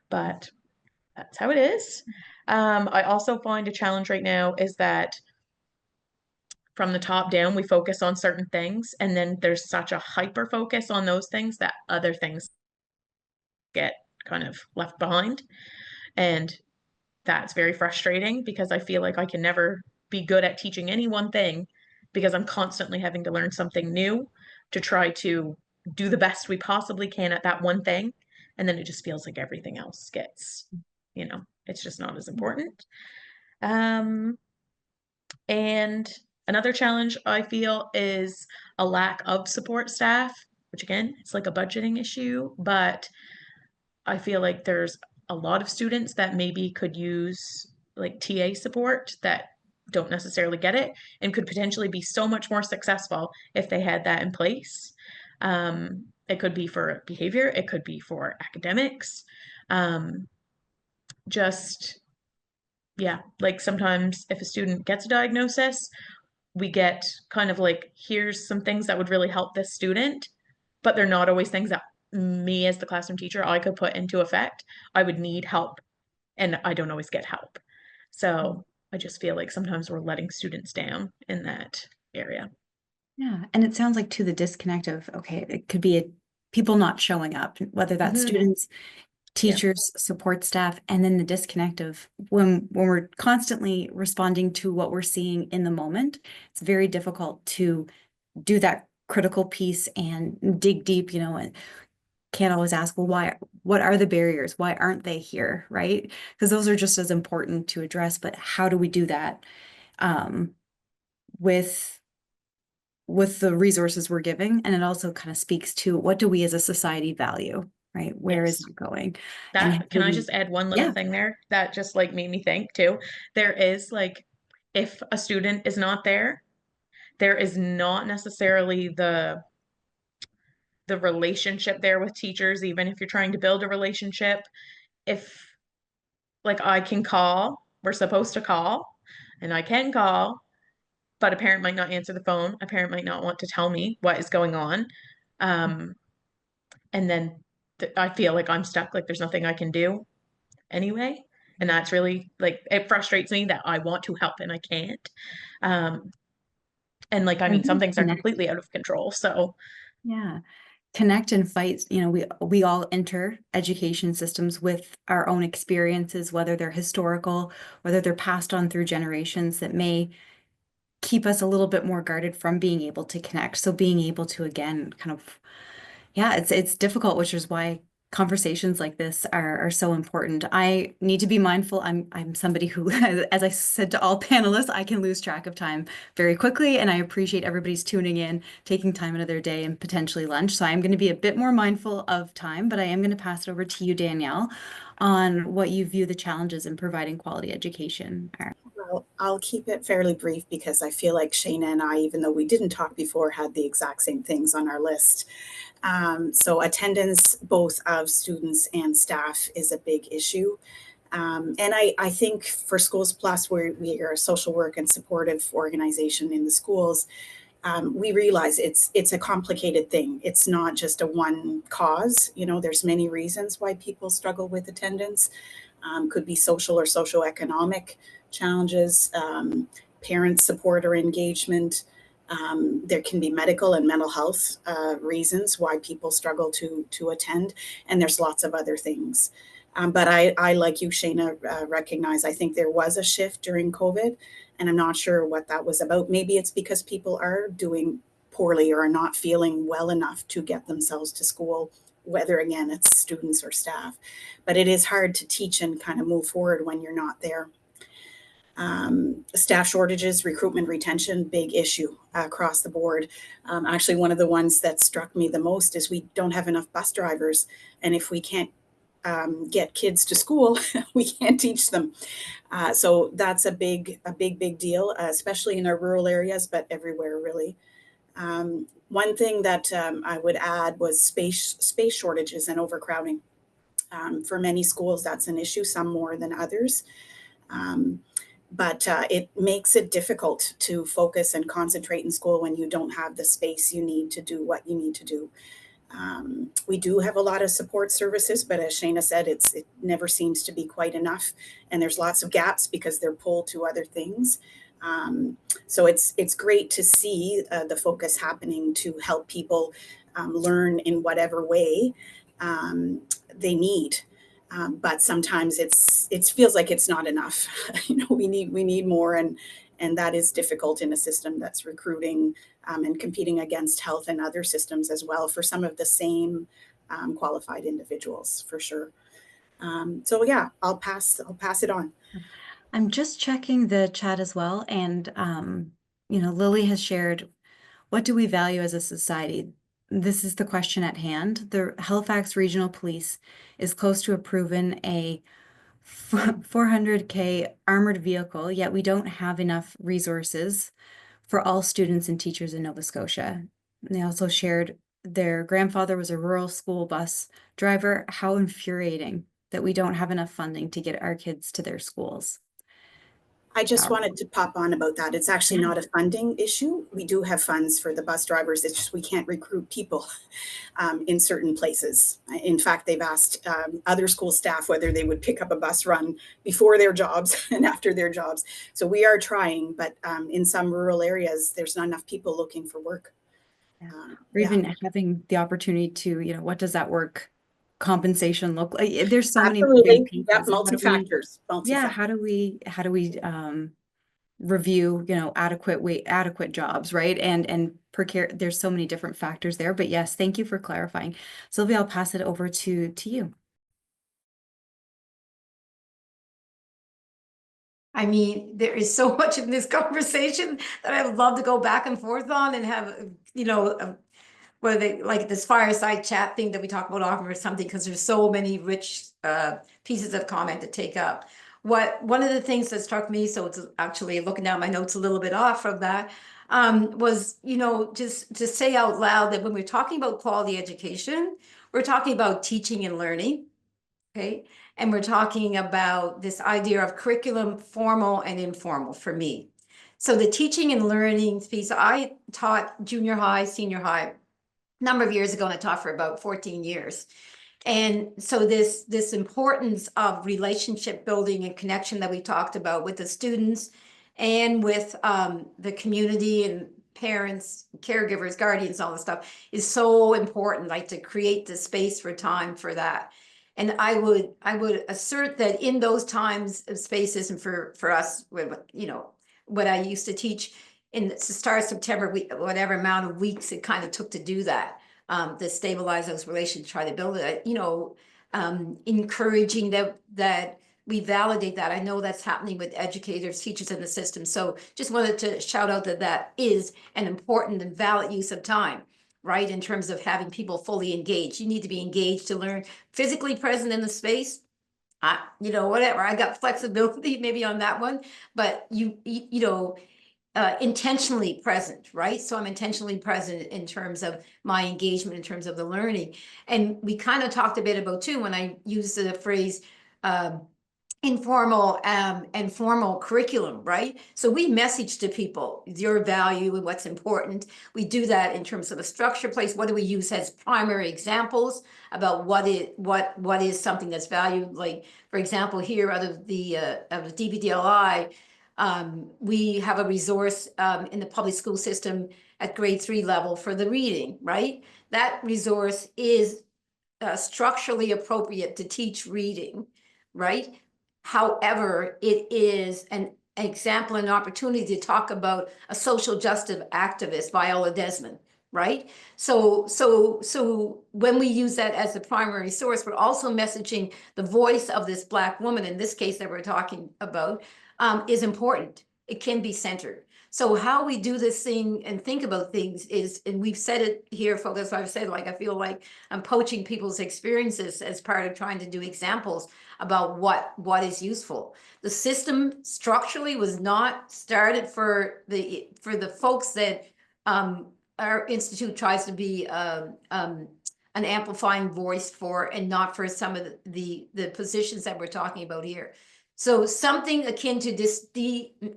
but that's how it is. I also find a challenge right now is that from the top down, we focus on certain things, and then there's such a hyper focus on those things that other things get kind of left behind. And that's very frustrating because I feel like I can never be good at teaching any one thing because I'm constantly having to learn something new to try to do the best we possibly can at that one thing. And then it just feels like everything else gets, you know, it's just not as important. Um, and another challenge I feel is a lack of support staff, which again, it's like a budgeting issue, but I feel like there's a lot of students that maybe could use like TA support that don't necessarily get it and could potentially be so much more successful if they had that in place. It could be for behavior, it could be for academics. Um, just, yeah, like sometimes if a student gets a diagnosis, we get kind of like, here's some things that would really help this student, but they're not always things that me as the classroom teacher I could put into effect. I would need help and I don't always get help. So I just feel like sometimes we're letting students down in that area. Yeah, and it sounds like to the disconnect of, okay, it could be people not showing up, whether that's students, teachers, support staff, and then the disconnect of when we're constantly responding to what we're seeing in the moment, it's very difficult to do that critical piece and dig deep, you know, and can't always ask, well, what are the barriers? Why aren't they here? Right? Because those are just as important to address, but how do we do that with the resources we're giving? And it also kind of speaks to what do we as a society value, right? Where is it going? And That can I just add one little yeah, thing there that just like made me think too? There is like if a student is not there, there is not necessarily the relationship there with teachers, even if you're trying to build a relationship. If like I can call, we're supposed to call, and I can call, but a parent might not answer the phone. A parent might not want to tell me what is going on. Um, and then I feel like I'm stuck, like there's nothing I can do anyway. And that's really like it frustrates me that I want to help and I can't. Um, and like I mean, some things are completely out of control. So yeah. Connect and fight. You know, we all enter education systems with our own experiences, whether they're historical, whether they're passed on through generations that may keep us a little bit more guarded from being able to connect. So being able to again kind of, yeah, it's difficult, which is why conversations like this are so important. I need to be mindful. I'm somebody who, as I said to all panelists, I can lose track of time very quickly, and I appreciate everybody's tuning in, taking time out of their day and potentially lunch. So I'm going to be a bit more mindful of time, but I am going to pass it over to you, Danielle, on what you view the challenges in providing quality education are. Well, I'll keep it fairly brief because I feel like Shayna and I, even though we didn't talk before, had the exact same things on our list. So attendance, both of students and staff, is a big issue. And I think for Schools Plus, where we are a social work and supportive organization in the schools, we realize it's a complicated thing. It's not just a one cause. You know, there's many reasons why people struggle with attendance. Could be social or socioeconomic challenges, parent support or engagement. There can be medical and mental health reasons why people struggle to attend, and there's lots of other things. But I, like you, Shayna, recognize I think there was a shift during COVID, and I'm not sure what that was about. Maybe it's because people are doing poorly or are not feeling well enough to get themselves to school, whether again it's students or staff. But it is hard to teach and kind of move forward when you're not there. Staff shortages, recruitment, retention, big issue across the board. Actually, one of the ones that struck me the most is we don't have enough bus drivers. And if we can't get kids to school, we can't teach them. So that's a big deal, especially in our rural areas, but everywhere really. One thing that I would add was space shortages and overcrowding. For many schools, that's an issue, some more than others. But it makes it difficult to focus and concentrate in school when you don't have the space you need to do what you need to do. We do have a lot of support services, but as Shayna said, it never seems to be quite enough. And there's lots of gaps because they're pulled to other things. So it's great to see the focus happening to help people learn in whatever way they need. But sometimes it feels like it's not enough. We need more, and that is difficult in a system that's recruiting and competing against health and other systems as well for some of the same qualified individuals, for sure. So yeah, I'll pass it on. I'm just checking the chat as well, and Lily has shared, what do we value as a society? This is the question at hand. The Halifax Regional Police is close to approving a 400K armored vehicle, yet we don't have enough resources for all students and teachers in Nova Scotia. And they also shared their grandfather was a rural school bus driver. How infuriating that we don't have enough funding to get our kids to their schools. I just wanted to pop on about that. It's actually not a funding issue. We do have funds for the bus drivers. It's just we can't recruit people in certain places. In fact, they've asked other school staff whether they would pick up a bus run before their jobs and after their jobs. So we are trying, but in some rural areas, there's not enough people looking for work. Or even having the opportunity to, what does that work compensation look like? There's so many moving pieces. Yep, multi-factors. How do we review, adequate jobs, right? And there's so many different factors there. But yes, thank you for clarifying. Sylvia, I'll pass it over to you. I mean, there is so much in this conversation that I would love to go back and forth on and have, whether they like this fireside chat thing that we talk about often or something, because there's so many rich pieces of comment to take up. One of the things that struck me, so it's actually looking down my notes a little bit off from that, was, just to say out loud that when we're talking about quality education, we're talking about teaching and learning, okay? And we're talking about this idea of curriculum, formal and informal for me. So the teaching and learning piece, I taught junior high, senior high, a number of years ago, and I taught for about 14 years. And so this importance of relationship building and connection that we talked about with the students and with the community and parents, caregivers, guardians, all this stuff is so important, like to create the space for time for that. And I would assert that in those times of spaces, and for us, what I used to teach in the start of September, whatever amount of weeks it kind of took to do that, to stabilize those relations, try to build it, encouraging that we validate that. I know that's happening with educators, teachers in the system. So just wanted to shout out that is an important and valid use of time, right? In terms of having people fully engaged. You need to be engaged to learn, physically present in the space. Whatever, I got flexibility maybe on that one, but intentionally present, right? So I'm intentionally present in terms of my engagement, in terms of the learning. And we kind of talked a bit about too, when I used the phrase informal and formal curriculum, right? So we message to people your value and what's important. We do that in terms of a structure place. What do we use as primary examples about what is something that's valued? Like, for example, here out of the DBDLI, we have a resource in the public school system at grade 3 level for the reading, right? That resource is structurally appropriate to teach reading, right? However, it is an example, an opportunity to talk about a social justice activist, Viola Desmond, right? So when we use that as the primary source, we're also messaging the voice of this Black woman, in this case that we're talking about, is important. It can be centered. So how we do this thing and think about things is, and we've said it here, folks, that's why I've said, I feel like I'm poaching people's experiences as part of trying to do examples about what is useful. The system structurally was not started for the folks that our institute tries to be an amplifying voice for, and not for some of the positions that we're talking about here. So something akin to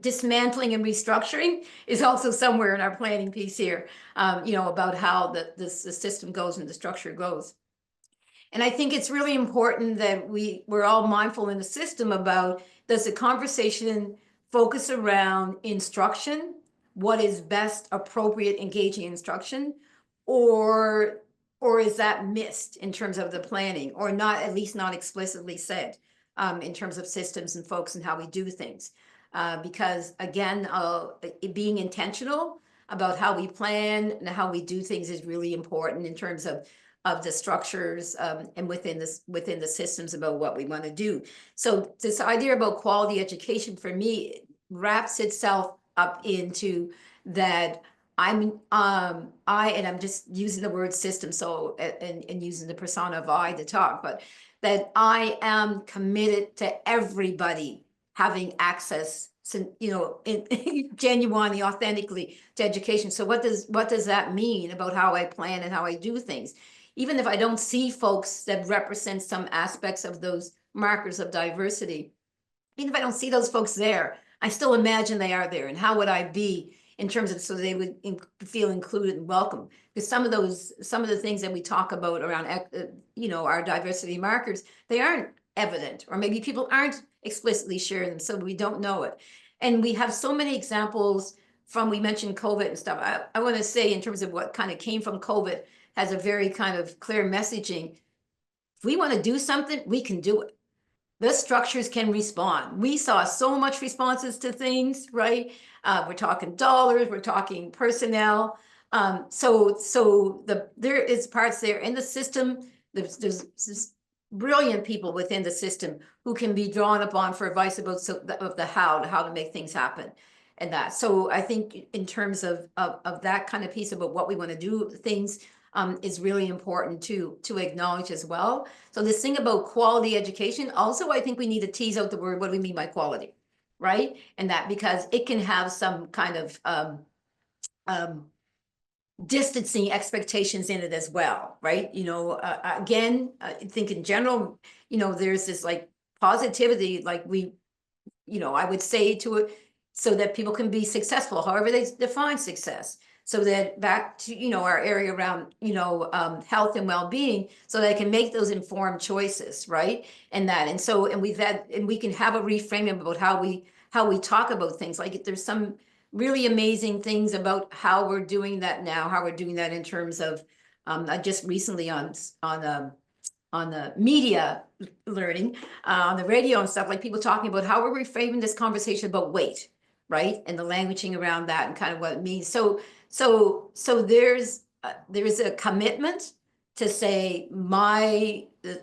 dismantling and restructuring is also somewhere in our planning piece here, about how the system goes and the structure goes. And I think it's really important that we're all mindful in the system about, does the conversation focus around instruction, what is best, appropriate, engaging instruction, or is that missed in terms of the planning, or not, at least not explicitly said, in terms of systems and folks and how we do things? Because again, being intentional about how we plan and how we do things is really important in terms of the structures, and within the systems about what we want to do. So this idea about quality education for me wraps itself up into that I'm just using the word system, so and using the persona of I to talk, but that I am committed to everybody having access, genuinely, authentically, to education. So what does that mean about how I plan and how I do things? Even if I don't see folks that represent some aspects of those markers of diversity, even if I don't see those folks there, I still imagine they are there. And how would I be in terms of, so they would feel included and welcome? Because some of the things that we talk about around, our diversity markers, they aren't evident, or maybe people aren't explicitly sharing them, so we don't know it. And we have so many examples from, we mentioned COVID and stuff. I want to say, in terms of what kind of came from COVID, has a very kind of clear messaging. If we want to do something, we can do it. The structures can respond. We saw so much responses to things, right? We're talking dollars, we're talking personnel. So there is parts there in the system. There's brilliant people within the system who can be drawn upon for advice about how to make things happen. And that, so I think in terms of that kind of piece about what we want to do, things is really important to acknowledge as well. So this thing about quality education, also, I think we need to tease out the word, what do we mean by quality, right? And that, because it can have some kind of distancing expectations in it as well, right? Again, I think in general, there's this like positivity, like I would say to it, so that people can be successful, however they define success. So that back to, our area around, health and well-being, so they can make those informed choices, right? And we can have a reframing about how we talk about things. Like there's some really amazing things about how we're doing that now, how we're doing that in terms of, just recently on the media learning, on the radio and stuff, like people talking about how we're reframing this conversation about weight, right? And the languaging around that and kind of what it means. So there's a commitment to say,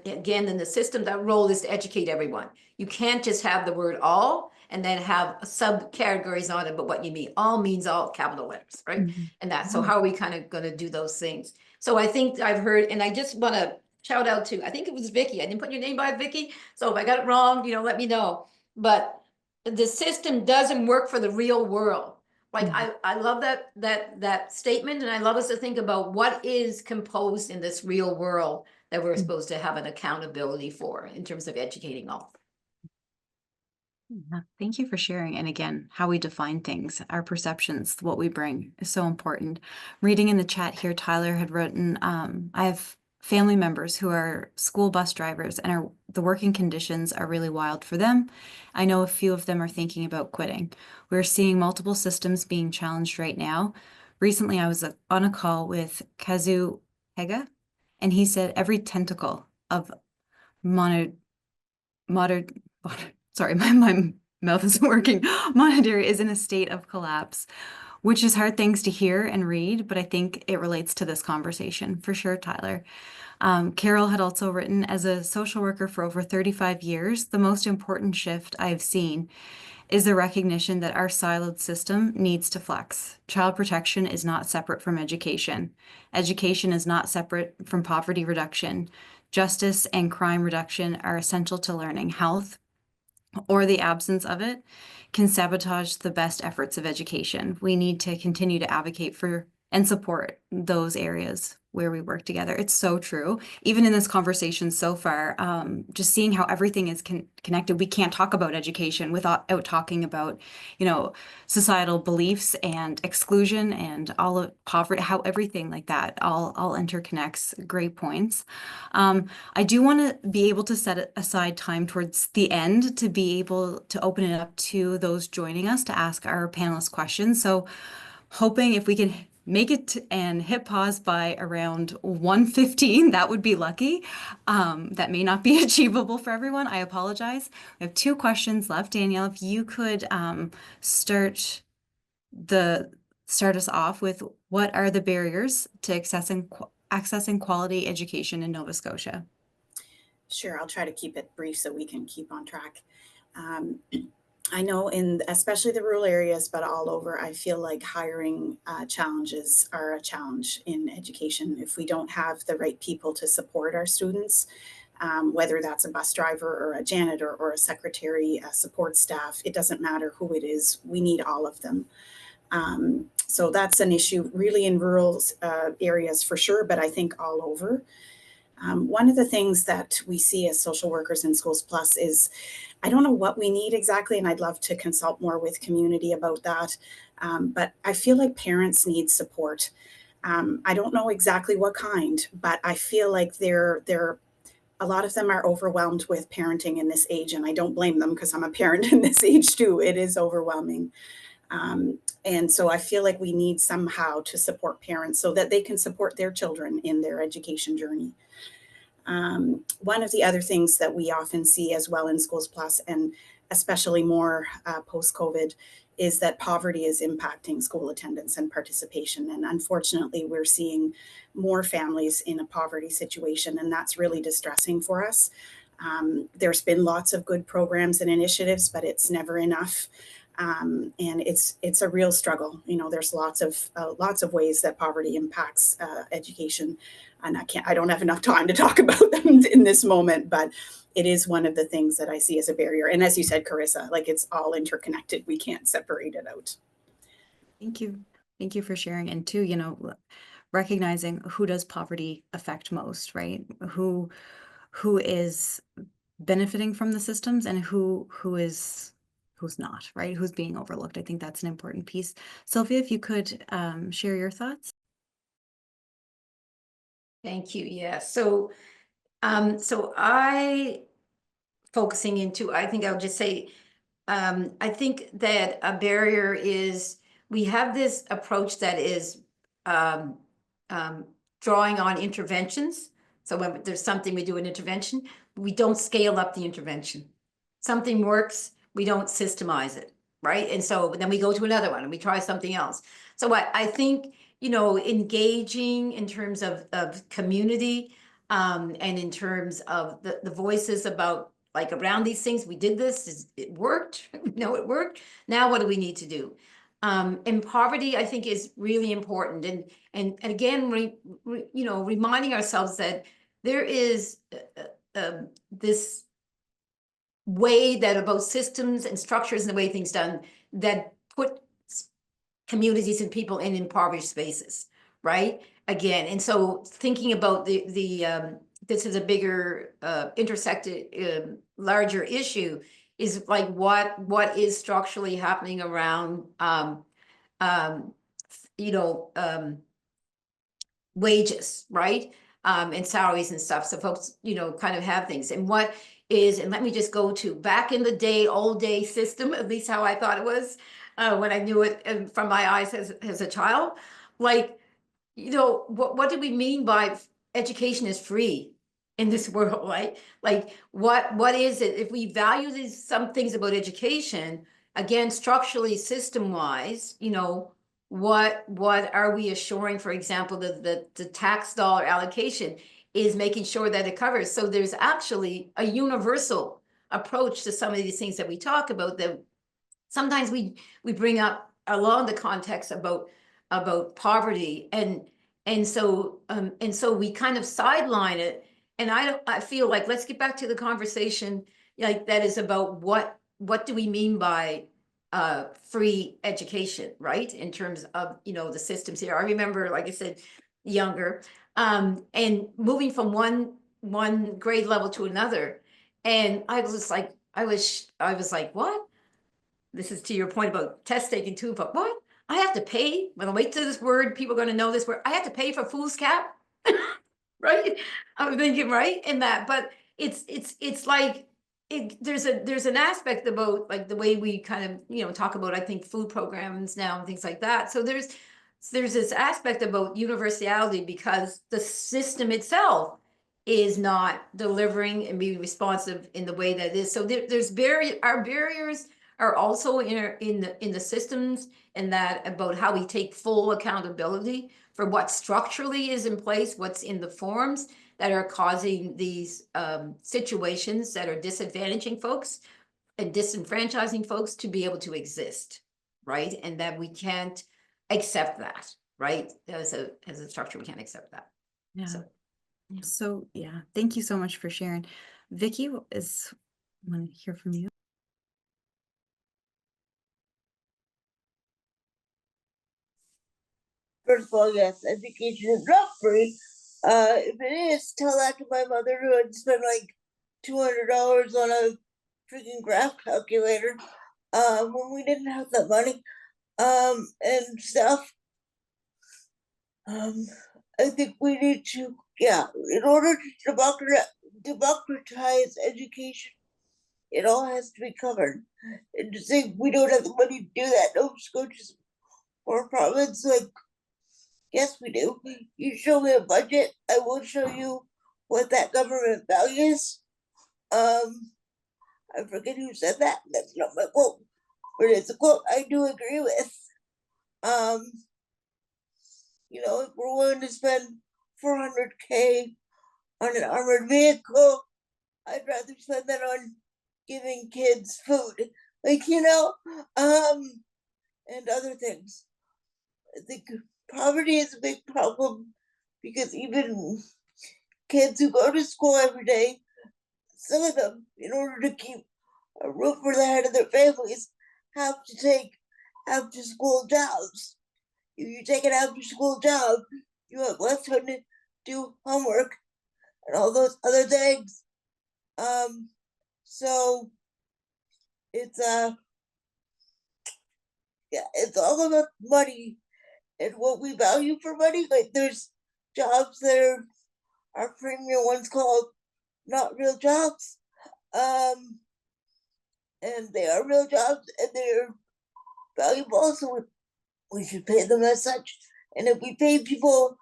again, in the system, that role is to educate everyone. You can't just have the word all and then have subcategories on it, but what you mean. All means all, capital letters, right? Mm-hmm. And that, so how are we kind of going to do those things? So I think I've heard, and I just want to shout out to, I think it was Vicky. I didn't put your name by Vicky. So if I got it wrong, let me know. But the system doesn't work for the real world. Like I love that statement, and I love us to think about what is composed in this real world that we're supposed to have an accountability for in terms of educating all. Thank you for sharing. And again, how we define things, our perceptions, what we bring is so important. Reading in the chat here, Tyler had written, I have family members who are school bus drivers, and the working conditions are really wild for them. I know a few of them are thinking about quitting. We're seeing multiple systems being challenged right now. Recently, I was on a call with Kazu Hega, and he said every tentacle of sorry, my mouth isn't working. Monetary is in a state of collapse, which is hard things to hear and read, but I think it relates to this conversation for sure, Tyler. Carol had also written, as a social worker for over 35 years, the most important shift I've seen is the recognition that our siloed system needs to flex. Child protection is not separate from education. Education is not separate from poverty reduction. Justice and crime reduction are essential to learning. Health, or the absence of it, can sabotage the best efforts of education. We need to continue to advocate for and support those areas where we work together. It's so true. Even in this conversation so far, just seeing how everything is connected. We can't talk about education without talking about, societal beliefs and exclusion and all of poverty, how everything like that all interconnects. Great points. I do want to be able to set aside time towards the end to be able to open it up to those joining us to ask our panelists questions. So hoping if we can make it and hit pause by around 1:15, that would be lucky. That may not be achievable for everyone. I apologize. We have 2 questions left. Danielle, if you could start us off with what are the barriers to accessing quality education in Nova Scotia? Sure, I'll try to keep it brief so we can keep on track. I know in especially the rural areas, but all over, I feel like hiring challenges are a challenge in education. If we don't have the right people to support our students, whether that's a bus driver or a janitor or a secretary, a support staff, it doesn't matter who it is, we need all of them. So that's an issue really in rural areas for sure, but I think all over. One of the things that we see as social workers in Schools Plus is, I don't know what we need exactly, and I'd love to consult more with community about that. But I feel like parents need support. I don't know exactly what kind, but I feel like a lot of them are overwhelmed with parenting in this age, and I don't blame them because I'm a parent in this age too. It is overwhelming. And so I feel like we need somehow to support parents so that they can support their children in their education journey. One of the other things that we often see as well in Schools Plus, and especially more post-COVID, is that poverty is impacting school attendance and participation. And unfortunately, we're seeing more families in a poverty situation, and that's really distressing for us. There's been lots of good programs and initiatives, but it's never enough. And it's a real struggle. There's lots of ways that poverty impacts education, and I don't have enough time to talk about them in this moment, but it is one of the things that I see as a barrier. And as you said, Carissa, like it's all interconnected. We can't separate it out. Thank you. Thank you for sharing. And too, recognizing who does poverty affect most, right? Who is benefiting from the systems and who's not, right? Who's being overlooked. I think that's an important piece. Sylvia, if you could share your thoughts. Thank you. Yeah. So I I think I'll just say, I think that a barrier is we have this approach that is drawing on interventions. So when there's something, we do an intervention, we don't scale up the intervention. Something works, we don't systemize it, right? And so then we go to another one and we try something else. So I think, engaging in terms of community, and in terms of the voices about like around these things, we did this, it worked, it worked. Now what do we need to do? And poverty, I think, is really important. And again, reminding ourselves that there is this way that about systems and structures and the way things done that put communities and people in impoverished spaces, right? Again, and so thinking about this is a bigger intersected larger issue, is like what is structurally happening around wages, right? And salaries and stuff. So folks, kind of have things. And what is, and let me just go to back in the day, old day system, at least how I thought it was when I knew it from my eyes as a child. Like, what do we mean by education is free in this world, right? Like, what is it? If we value some things about education, again, structurally, system-wise, what are we assuring? For example, the tax dollar allocation is making sure that it covers. So there's actually a universal approach to some of these things that we talk about that sometimes we bring up along the context about poverty, and so we kind of sideline it. And I feel like, let's get back to the conversation like that is about what do we mean by free education, right? In terms of the systems here. I remember, like I said, younger, And moving from one grade level to another. And I was like, I was like, what? This is to your point about test taking too, but what? I have to pay when I wait to this word, people are going to know this word. I have to pay for fool's cap, right? I'm thinking, right, in that, but it's like there's an aspect about like the way we kind of, you know, talk about, I think, food programs now and things like that. So there's this aspect about universality because the system itself is not delivering and being responsive in the way that it is. So there's our barriers are also in the systems, and that about how we take full accountability for what structurally is in place, what's in the forms that are causing these situations that are disadvantaging folks and disenfranchising folks to be able to exist, right? And that we can't accept that, right? As a structure, we can't accept that. Yeah. So, yeah. So yeah, thank you so much for sharing. Vicky, want to hear from you? First of all, yes, education is not free. If it is, tell that to my mother who had spent like $200 on a freaking graph calculator when we didn't have that money and stuff. I think we need to, yeah, in order to democratize education, it all has to be covered. And to say we don't have the money to do that, Nova Scotia's poor province, like, yes, we do. You show me a budget, I will show you what that government values. I forget who said that. That's not my quote, but it's a quote I do agree with. You know, if we're willing to spend $400K on an armored vehicle, I'd rather spend that on giving kids food, like, you know, and other things. I think poverty is a big problem because even kids who go to school every day, some of them, in order to keep a roof over the head of their families, have to take after school jobs. If you take an after school job, you have less time to do homework and all those other things. So it's yeah, it's all about money and what we value for money. Like there's jobs that are premium ones called not real jobs. And they are real jobs and they're valuable, so we should pay them as such. And if we pay people,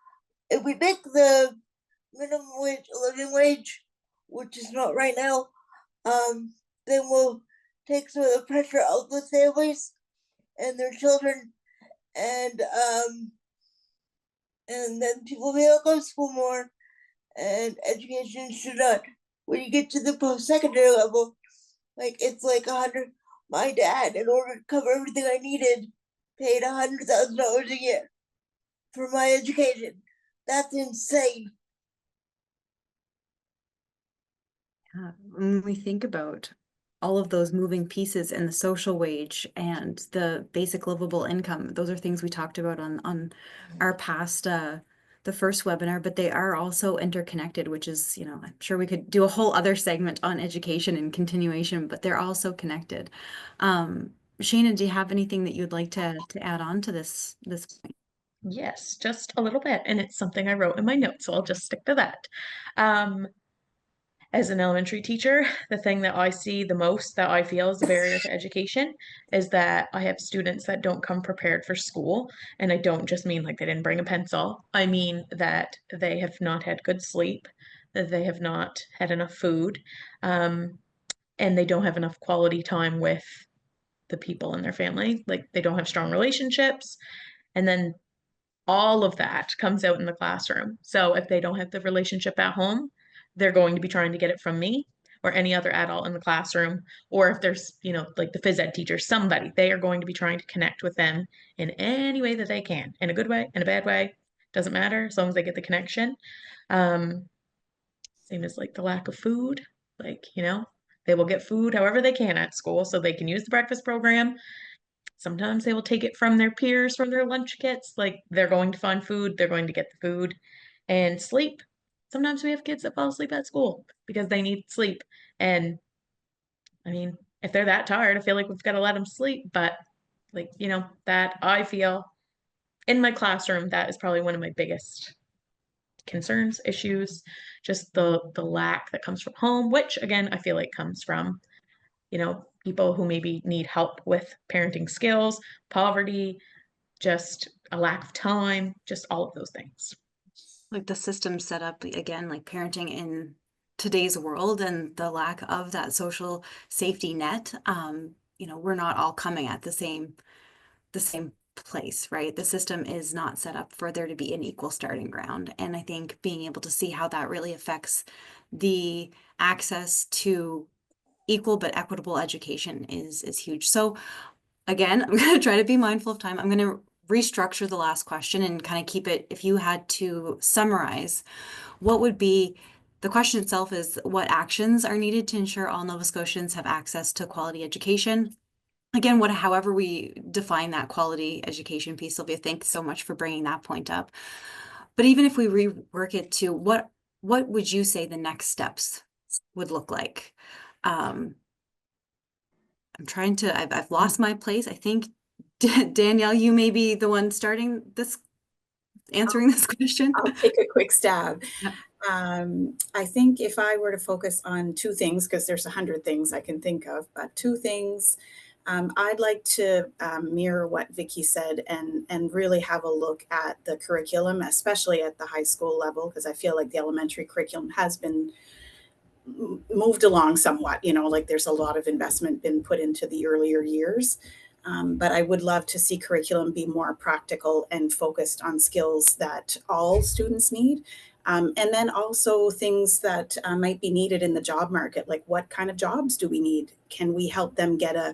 if we make the minimum wage a living wage, which is not right now, then we'll take some of the pressure out of the families and their children, and then people will be able to go to school more. And education should not, when you get to the post-secondary level, like it's like 100. My dad, in order to cover everything I needed, paid $100,000 a year for my education. That's insane. Yeah, when we think about all of those moving pieces and the social wage and the basic livable income, those are things we talked about on our past the first webinar, but they are also interconnected, which is, you know, I'm sure we could do a whole other segment on education and continuation, but they're also connected. Shana, do you have anything that you'd like to add on to this point? Yes, just a little bit, and it's something I wrote in my notes, so I'll just stick to that. As an elementary teacher, the thing that I see the most that I feel is a barrier to education is that I have students that don't come prepared for school. And I don't just mean like they didn't bring a pencil. I mean that they have not had good sleep, that they have not had enough food, and they don't have enough quality time with the people in their family. Like they don't have strong relationships. And then all of that comes out in the classroom. So if they don't have the relationship at home, they're going to be trying to get it from me or any other adult in the classroom. Or if there's, you know, like the phys ed teacher, somebody, they are going to be trying to connect with them in any way that they can, in a good way, in a bad way. Doesn't matter as long as they get the connection. Same as like the lack of food, like, you know, they will get food however they can at school so they can use the breakfast program. Sometimes they will take it from their peers, from their lunch kits. Like they're going to find food, they're going to get the food. and sleep. Sometimes we have kids that fall asleep at school because they need sleep. And I mean, if they're that tired, I feel like we've got to let them sleep. But like, you know, that I feel in my classroom, that is probably one of my biggest concerns, issues, just the lack that comes from home, which again, I feel like comes from, you know, people who maybe need help with parenting skills, poverty, just a lack of time, just all of those things. Like the system set up again, like parenting in today's world and the lack of that social safety net. You know, we're not all coming at the same place, right? The system is not set up for there to be an equal starting ground. And I think being able to see how that really affects the access to equal but equitable education is huge. So again, I'm going to try to be mindful of time. I'm going to restructure the last question and kind of keep it, if you had to summarize, what would be the question itself is what actions are needed to ensure all Nova Scotians have access to quality education? Again, however we define that quality education piece, Sylvia, thanks so much for bringing that point up. But even if we rework it to what would you say the next steps would look like? I'm trying to, I've lost my place. I think Danielle, you may be the one starting this, answering this question. I'll take a quick stab. Yep. I think if I were to focus on two things, because there's 100 things I can think of, but two things, I'd like to mirror what Vicky said and really have a look at the curriculum, especially at the high school level, because I feel like the elementary curriculum has been moved along somewhat, you know, like there's a lot of investment been put into the earlier years. But I would love to see curriculum be more practical and focused on skills that all students need. And then also things that might be needed in the job market, like what kind of jobs do we need? Can we help them get a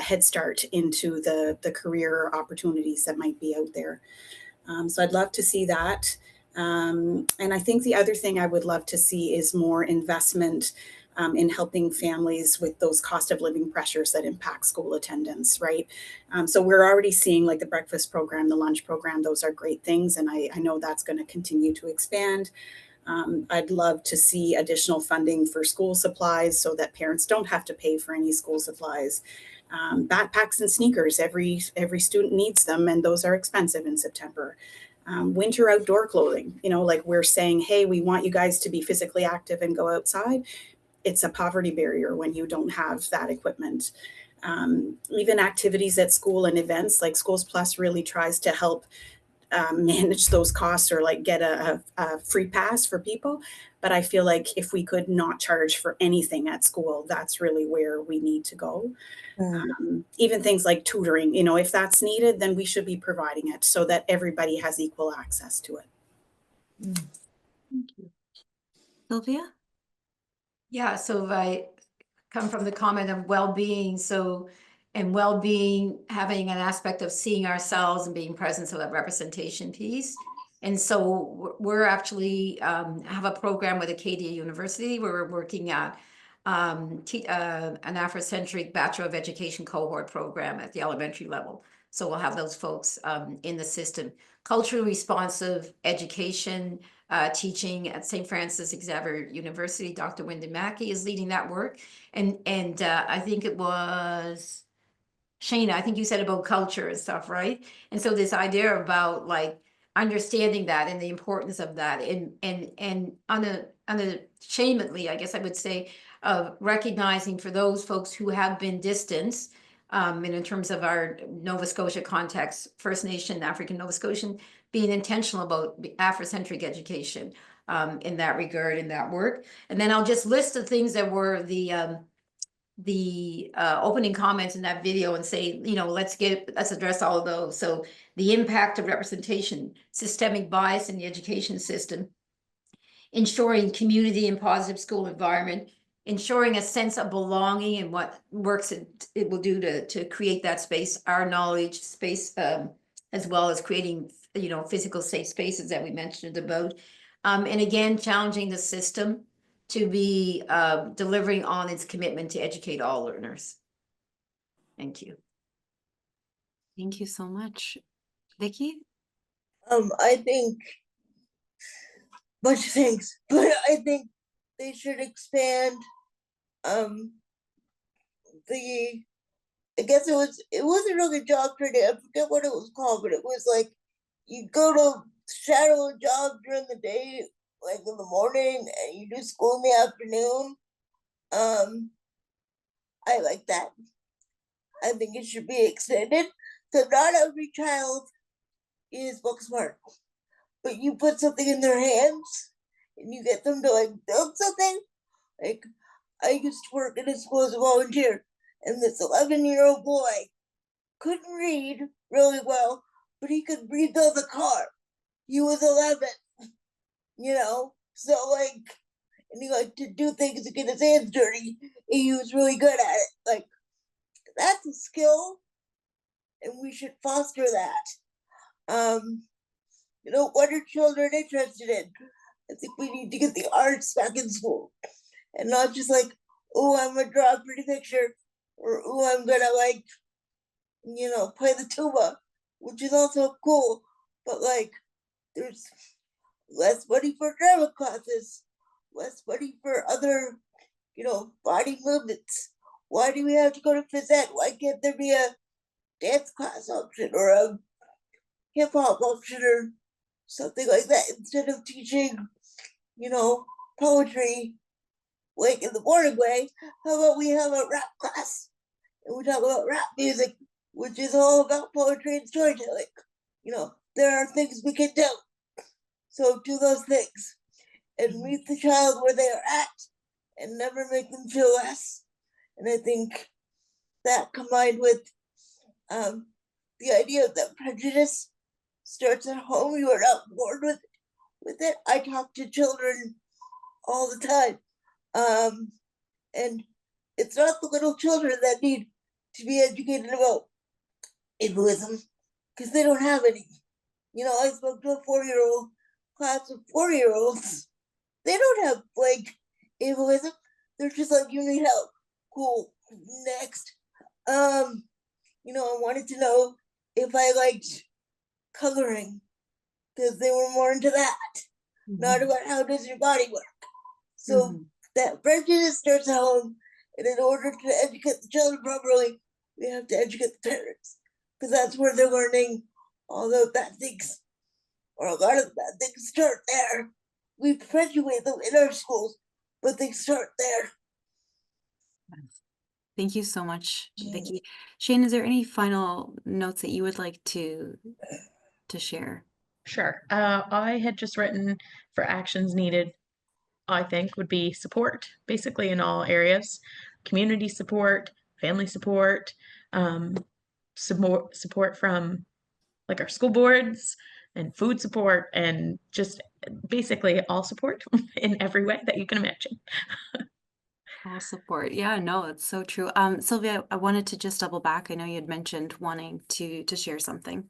head start into the career opportunities that might be out there? So I'd love to see that. And I think the other thing I would love to see is more investment in helping families with those cost of living pressures that impact school attendance, right? So we're already seeing like the breakfast program, the lunch program, those are great things. And I know that's going to continue to expand. I'd love to see additional funding for school supplies so that parents don't have to pay for any school supplies. Backpacks and sneakers, every student needs them, and those are expensive in September. Winter outdoor clothing, you know, like we're saying, hey, we want you guys to be physically active and go outside. It's a poverty barrier when you don't have that equipment. Even activities at school and events, like Schools Plus really tries to help manage those costs or like get a free pass for people. But I feel like if we could not charge for anything at school, that's really where we need to go. Even things like tutoring, you know, if that's needed, then we should be providing it so that everybody has equal access to it. Thank you. Sylvia? Yeah, so I come from the comment of well-being, and well-being having an aspect of seeing ourselves and being present, so that representation piece. And so we're actually have a program with Acadia University where we're working at an Afrocentric Bachelor of Education cohort program at the elementary level. So we'll have those folks in the system. Culturally responsive education, teaching at St. Francis Xavier University. Dr. Wyndham Mackey is leading that work. And I think it was Shayna, I think you said about culture and stuff, right? And so this idea about like understanding that and the importance of that and unashamedly, I guess I would say, of recognizing for those folks who have been distanced, and in terms of our Nova Scotia context, First Nation, African Nova Scotian, being intentional about Afrocentric education in that regard, in that work. And then I'll just list the things that were the opening comments in that video and say, you know, let's address all of those. So the impact of representation, systemic bias in the education system, ensuring community and positive school environment, ensuring a sense of belonging and what works it will do to create that space, our knowledge space, as well as creating, you know, physical safe spaces that we mentioned about. And again, challenging the system to be delivering on its commitment to educate all learners. Thank you. Thank you so much. Vicky? I think bunch of things, but I think they should expand the I guess it wasn't really a job training. I forget what it was called, but it was like you go to shadow a job during the day, like in the morning, and you do school in the afternoon. I like that. I think it should be extended. So not every child is book smart, but you put something in their hands and you get them to like build something. Like I used to work in a school as a volunteer, and this 11-year-old boy couldn't read really well, but he could rebuild a car. He was 11, so like, and he liked to do things to get his hands dirty, and he was really good at it. Like, that's a skill, and we should foster that. What are children interested in? I think we need to get the arts back in school, and not just like, oh, I'm gonna draw a pretty picture, or oh, I'm gonna like, play the tuba, which is also cool, but like, there's less money for drama classes, less money for other, body movements. Why do we have to go to phys ed? Why can't there be a dance class option or a hip hop option or something like that instead of teaching, poetry like in the morning way? How about we have a rap class and we talk about rap music, which is all about poetry and storytelling? There are things we can do. So do those things and meet the child where they are at and never make them feel less. And I think that combined with the idea that prejudice starts at home, you are not born with it. I talk to children all the time. And it's not the little children that need to be educated about ableism because they don't have any. I spoke to a 4-year-old class of 4-year-olds. They don't have like ableism. They're just like, you need help. Cool. Next. I wanted to know if I liked coloring because they were more into that, not about how does your body work. So that prejudice starts at home, and in order to educate the children properly, we have to educate the parents because that's where they're learning all the bad things, or a lot of the bad things start there. We perpetuate them in our schools, but they start there. Thank you so much, Vicki. Shane, is there any final notes that you would like to share? Sure. I had just written for actions needed, I think would be support, basically in all areas, community support, family support, support from like our school boards and food support, and just basically all support in every way that you can imagine. All support. Yeah, no, it's so true. Sylvia, I wanted to just double back. I know you had mentioned wanting to share something.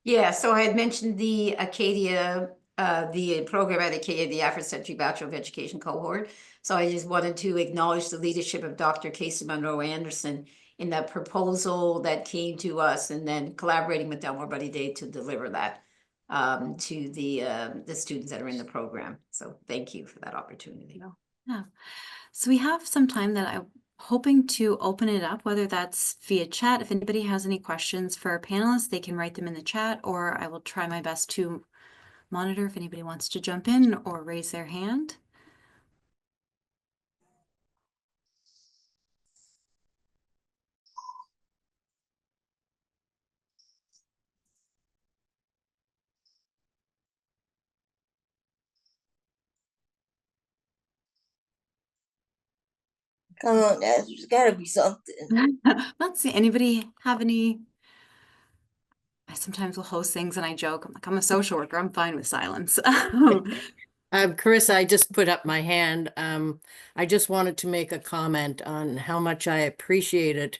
Yeah, so I had mentioned the Acadia, the program at Acadia, the Afrocentric Bachelor of Education cohort. So I just wanted to acknowledge the leadership of Dr. Casey Monroe Anderson in that proposal that came to us, and then collaborating with Delmore Buddy Day to deliver that to the students that are in the program. So thank you for that opportunity. Yeah. So we have some time that I'm hoping to open it up, whether that's via chat. If anybody has any questions for our panelists, they can write them in the chat, or I will try my best to monitor if anybody wants to jump in or raise their hand. Come on, guys, there's gotta be something. Let's see, anybody have any? I sometimes will host things and I joke, I'm like, I'm a social worker, I'm fine with silence. Chris, I just put up my hand. I just wanted to make a comment on how much I appreciated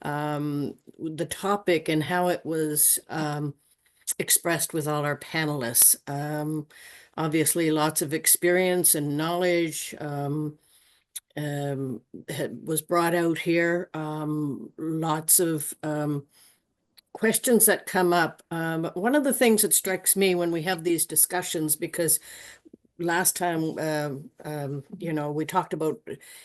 the topic and how it was expressed with all our panelists. Obviously, lots of experience and knowledge was brought out here. Lots of questions that come up. One of the things that strikes me when we have these discussions, because last time, you know, we talked about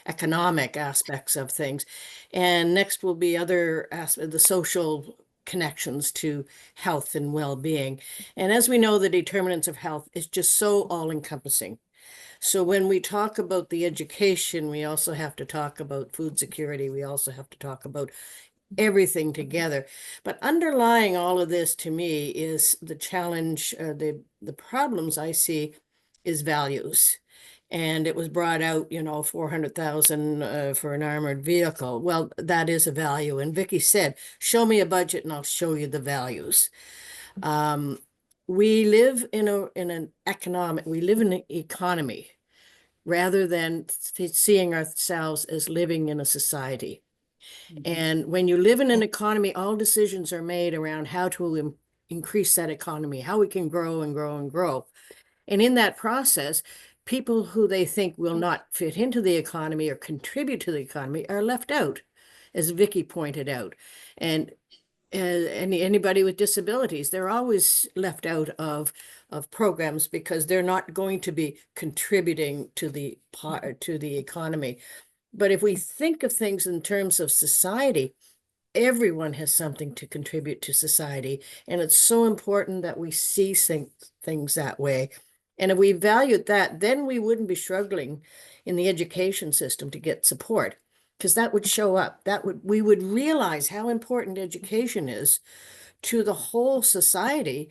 economic aspects of things, and next will be other aspects, the social connections to health and well-being. And as we know, the determinants of health is just so all-encompassing. So when we talk about the education, we also have to talk about food security. We also have to talk about everything together. But underlying all of this to me is the challenge, the problems I see is values. And it was brought out, you know, 400,000 for an armored vehicle. Well, that is a value. And Vicky said, show me a budget and I'll show you the values. We live in an economy rather than seeing ourselves as living in a society. And when you live in an economy, all decisions are made around how to increase that economy, how we can grow and grow and grow. And in that process, people who they think will not fit into the economy or contribute to the economy are left out, as Vicky pointed out. And anybody with disabilities, they're always left out of programs because they're not going to be contributing to the economy. But if we think of things in terms of society, everyone has something to contribute to society. And it's so important that we see things that way. And if we valued that, then we wouldn't be struggling in the education system to get support, because that would show up. We would realize how important education is to the whole society,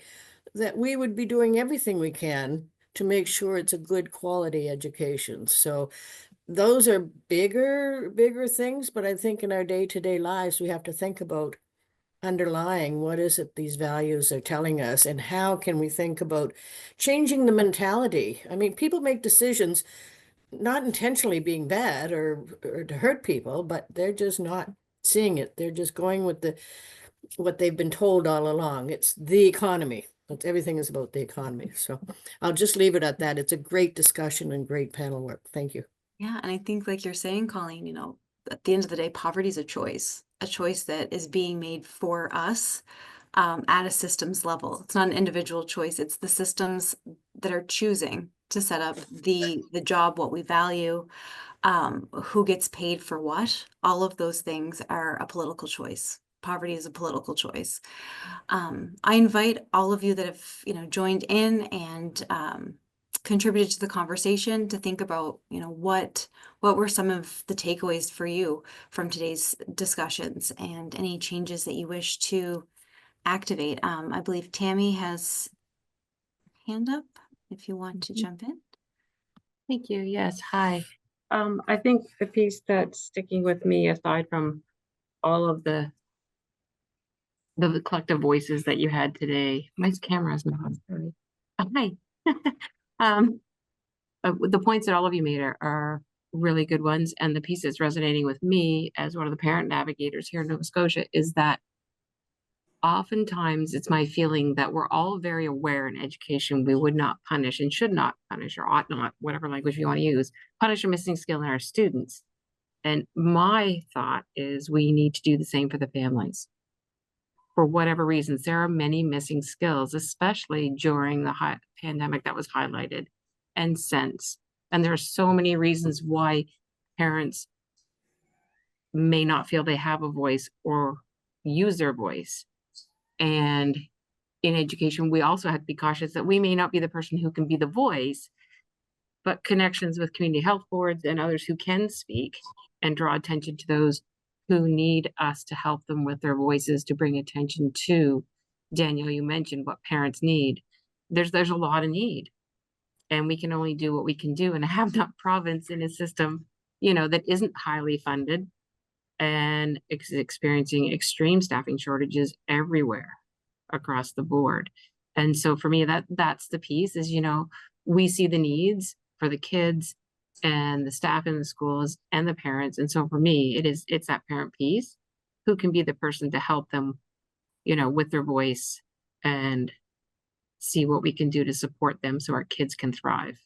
that we would be doing everything we can to make sure it's a good quality education. So those are bigger things, but I think in our day-to-day lives, we have to think about underlying what is it these values are telling us, and how can we think about changing the mentality. I mean, people make decisions not intentionally being bad or to hurt people, but they're just not seeing it. They're just going with what they've been told all along. It's the economy. Everything is about the economy. So I'll just leave it at that. It's a great discussion and great panel work. Thank you. Yeah, and I think like you're saying, Colleen, at the end of the day, poverty is a choice that is being made for us at a systems level. It's not an individual choice. It's the systems that are choosing to set up the job, what we value, who gets paid for what. All of those things are a political choice. Poverty is a political choice. I invite all of you that have, joined in and contributed to the conversation to think about, what were some of the takeaways for you from today's discussions and any changes that you wish to activate. I believe Tammy has a hand up if you want to jump in. Thank you. Yes. Hi. I think the piece that's sticking with me, aside from all of the collective voices that you had today, my camera is not on. Sorry. Hi. The points that all of you made are really good ones, and the piece that's resonating with me as one of the parent navigators here in Nova Scotia is that oftentimes it's my feeling that we're all very aware in education we would not punish and should not punish, or ought not, whatever language you want to use, punish a missing skill in our students. And my thought is we need to do the same for the families. For whatever reasons, there are many missing skills, especially during the pandemic that was highlighted and since. And there are so many reasons why parents may not feel they have a voice or use their voice. And in education, we also have to be cautious that we may not be the person who can be the voice, but connections with community health boards and others who can speak and draw attention to those who need us to help them with their voices, to bring attention to. Daniel, you mentioned what parents need. There's a lot of need, and we can only do what we can do. And I have not province in a system, that isn't highly funded and experiencing extreme staffing shortages everywhere across the board. And so for me, that's the piece is, we see the needs for the kids and the staff in the schools and the parents. And so for me, it's that parent piece who can be the person to help them, with their voice, and see what we can do to support them so our kids can thrive.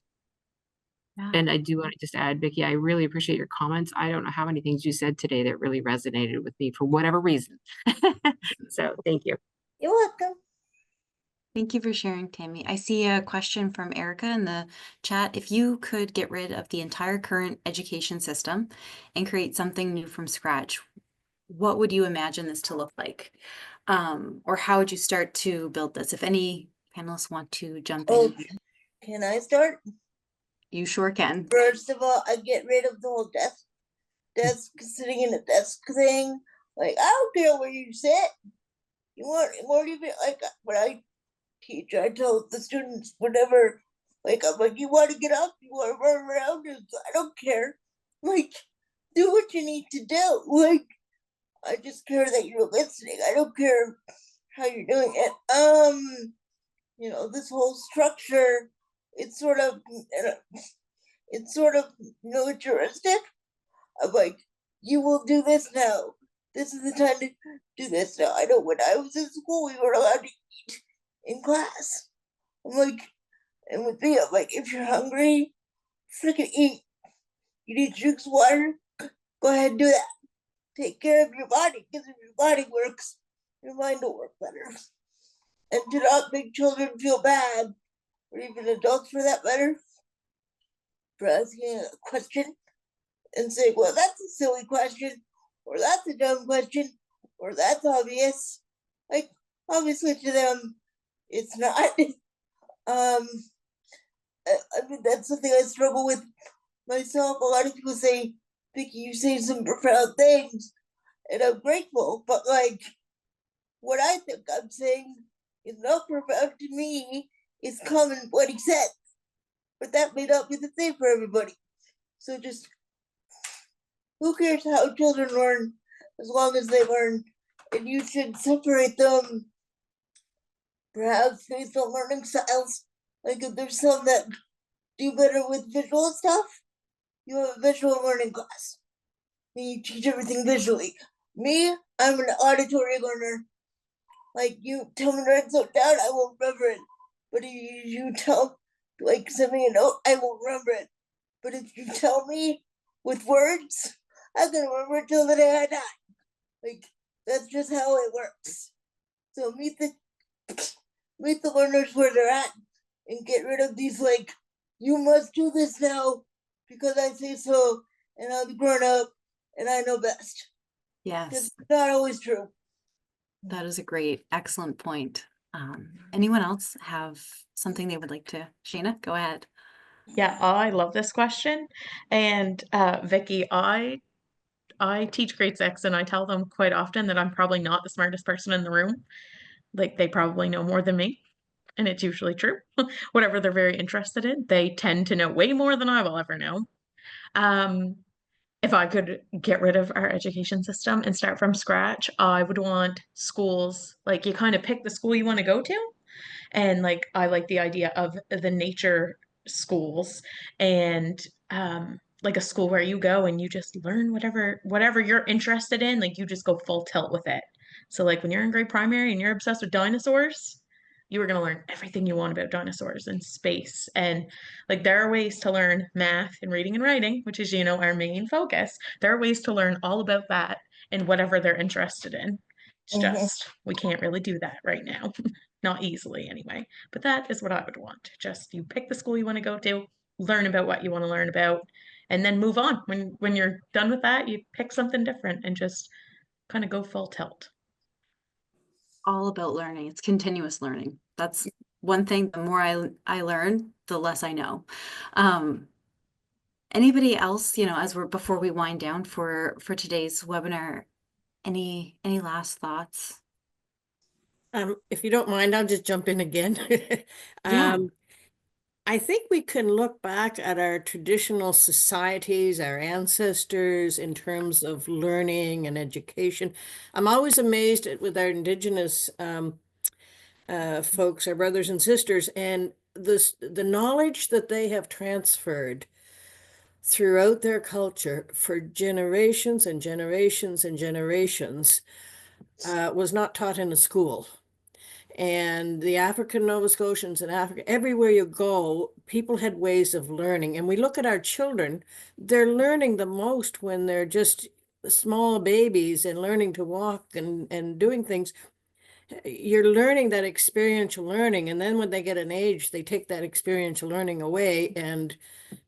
Yeah. And I do want to just add, Vicki, I really appreciate your comments. I don't know how many things you said today that really resonated with me for whatever reason. So thank you. You're welcome. Thank you for sharing, Tammy. I see a question from Erica in the chat. If you could get rid of the entire current education system and create something new from scratch, what would you imagine this to look like? Or how would you start to build this? If any panelists want to jump in, Can I start? you sure can. First of all, I get rid of the whole desk sitting in a desk thing. Like, I don't care where you sit. You want more even like when I teach, I tell the students whatever. Like, I'm like, you want to get up, you want to run around, I don't care. Like, do what you need to do. Like, I just care that you're listening. I don't care how you're doing it. You know, this whole structure, it's sort of militaristic. I'm like, you will do this now. This is the time to do this now. I know when I was in school, we were allowed to eat in class. I'm like, and with me, I'm like, if you're hungry, freaking eat. You need drinks, water, go ahead and do that. Take care of your body, because if your body works, your mind will work better. And to not make children feel bad, or even adults for that matter, for asking a question and saying, well, that's a silly question, or that's a dumb question, or that's obvious. Like, obviously to them, it's not. I mean, that's something I struggle with myself. A lot of people say, Vicky, you say some profound things, and I'm grateful, but like, what I think I'm saying is not profound to me, it's common what he said. But that may not be the same for everybody. So just, who cares how children learn as long as they learn? And you should separate them perhaps based on learning styles. Like if there's some that do better with visual stuff, you have a visual learning class. And you teach everything visually. Me, I'm an auditory learner. Like you tell me to write something down, I will remember it. But if you tell, like, send me a note, I will remember it. But if you tell me with words, I'm gonna remember it till the day I die. Like, that's just how it works. So meet the learners where they're at and get rid of these, like, you must do this now because I say so, and I'm grown up and I know best. Yes, It's not always true. that is a great, excellent point. Anyone else have something they would like to? Shayna, go ahead. Yeah, I love this question. And Vicky, I teach grade 6 and I tell them quite often that I'm probably not the smartest person in the room. Like they probably know more than me. And it's usually true. Whatever they're very interested in, they tend to know way more than I will ever know. Um, if I could get rid of our education system and start from scratch, I would want schools, like you kind of pick the school you want to go to. And like I like the idea of the nature schools and like a school where you go and you just learn whatever you're interested in, like you just go full tilt with it. So like when you're in grade primary and you're obsessed with dinosaurs, you are going to learn everything you want about dinosaurs and space. And like there are ways to learn math and reading and writing, which is, you know, our main focus. There are ways to learn all about that in whatever they're interested in. It's just we can't really do that right now. Not easily anyway. But that is what I would want. Just you pick the school you want to go to, learn about what you want to learn about, and then move on. When you're done with that, you pick something different and just kind of go full tilt. All about learning. It's continuous learning. That's one thing. The more I learn, the less I know. Anybody else, as before we wind down for today's webinar, any last thoughts? If you don't mind, I'll just jump in again. Yeah. I think we can look back at our traditional societies, our ancestors, in terms of learning and education. I'm always amazed with our Indigenous folks, our brothers and sisters, and the knowledge that they have transferred throughout their culture for generations and generations and generations was not taught in a school. And the African Nova Scotians in Africa, everywhere you go, people had ways of learning. And we look at our children, they're learning the most when they're just small babies and learning to walk and doing things. you're learning that experiential learning, and then when they get an age, they take that experiential learning away, and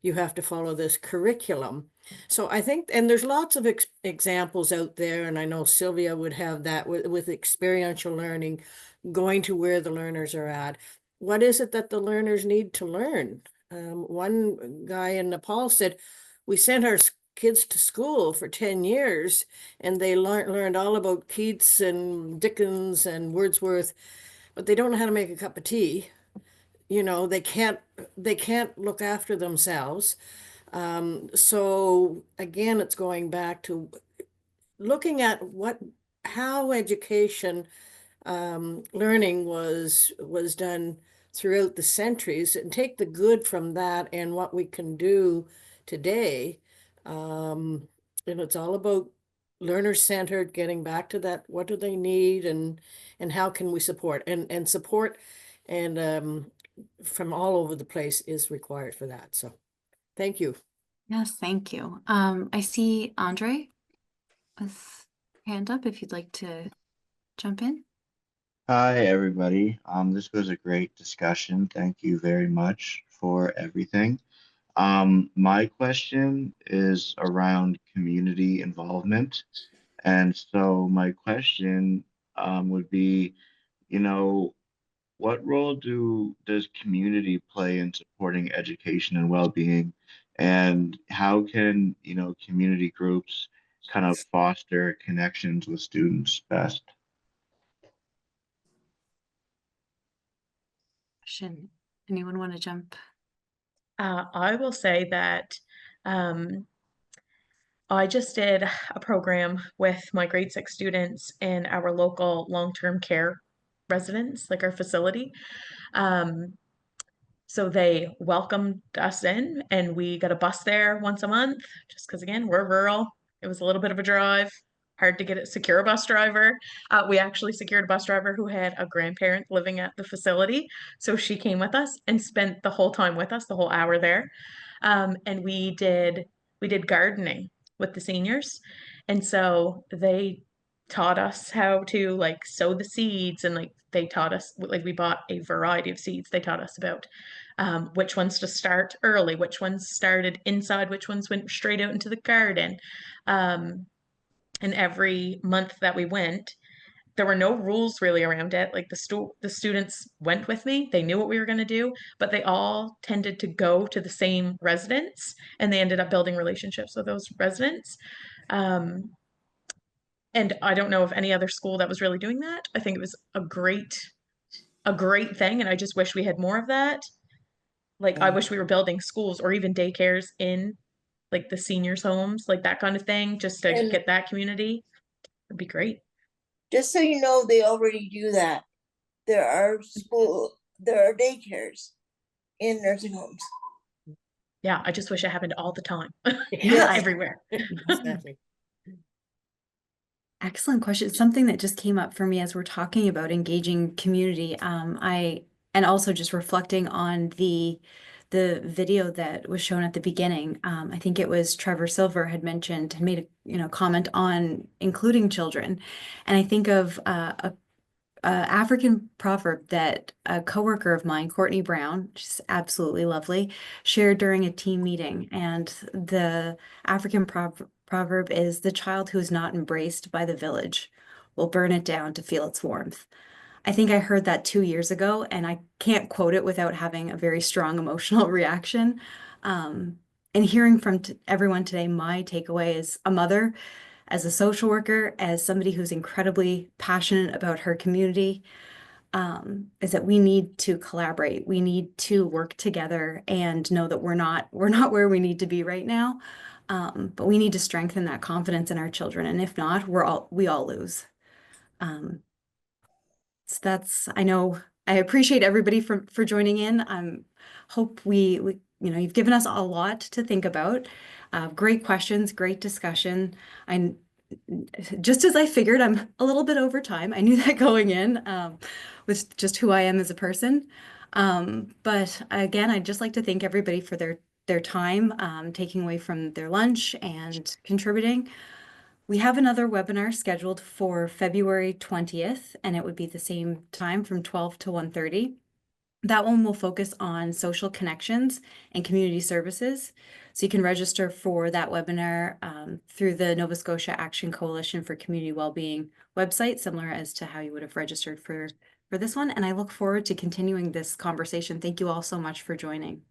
you have to follow this curriculum. So I think, and there's lots of examples out there, and I know Sylvia would have that with experiential learning, going to where the learners are at. What is it that the learners need to learn? One guy in Nepal said, we sent our kids to school for 10 years and they learned all about Keats and Dickens and Wordsworth, but they don't know how to make a cup of tea. You know, they can't look after themselves. So again, it's going back to looking at how education learning was done throughout the centuries, and take the good from that and what we can do today. And it's all about learner-centered, getting back to that, what do they need, and how can we support, and support and from all over the place is required for that. So thank you. Yes, thank you. I see Andre with hand up if you'd like to jump in. Hi, everybody. This was a great discussion. Thank you very much for everything. My question is around community involvement. And so my question would be, you know, what role does community play in supporting education and well-being? And how can, community groups kind of foster connections with students best? Anyone want to jump? I will say that um, I just did a program with my grade 6 students in our local long-term care residence, like our facility. Um, so they welcomed us in, and we got a bus there once a month, just because, again, we're rural. It was a little bit of a drive, hard to secure a bus driver. We actually secured a bus driver who had a grandparent living at the facility. So she came with us and spent the whole time with us, the whole hour there. And we did gardening with the seniors. And so they taught us how to like sow the seeds, and like they taught us, like we bought a variety of seeds. They taught us about which ones to start early, which ones started inside, which ones went straight out into the garden. And every month that we went, there were no rules really around it. Like the students went with me. They knew what we were going to do, but they all tended to go to the same residents, and they ended up building relationships with those residents. Um, and I don't know of any other school that was really doing that. I think it was a great thing, and I just wish we had more of that. Like I wish we were building schools or even daycares in like the seniors' homes, like that kind of thing, just to And get that community. It'd be great. just so you know, they already do that. There are daycares in nursing homes. Yeah, I just wish it happened all the time. Yeah, Everywhere. Exactly. Excellent question. Something that just came up for me as we're talking about engaging community. And also just reflecting on the video that was shown at the beginning. I think it was Trevor Silver had made a comment on including children, and I think of a African proverb that a coworker of mine, Courtney Brown, she's absolutely lovely, shared during a team meeting. And the African proverb is, the child who is not embraced by the village will burn it down to feel its warmth. I think I heard that 2 years ago, and I can't quote it without having a very strong emotional reaction. And hearing from everyone today, my takeaway is a mother, as a social worker, as somebody who's incredibly passionate about her community, is that we need to collaborate. We need to work together and know that we're not where we need to be right now. But we need to strengthen that confidence in our children. And if not, we all lose. So I know I appreciate everybody for joining in. Hope we you've given us a lot to think about. Great questions, great discussion. Just as I figured, I'm a little bit over time. I knew that going in, with just who I am as a person. But again, I'd just like to thank everybody for their time, taking away from their lunch and contributing. We have another webinar scheduled for February 20th, and it would be the same time from 12 to 1:30. That one will focus on social connections and community services. So you can register for that webinar through the Nova Scotia Action Coalition for Community Wellbeing website, similar as to how you would have registered for this one. And I look forward to continuing this conversation. Thank you all so much for joining.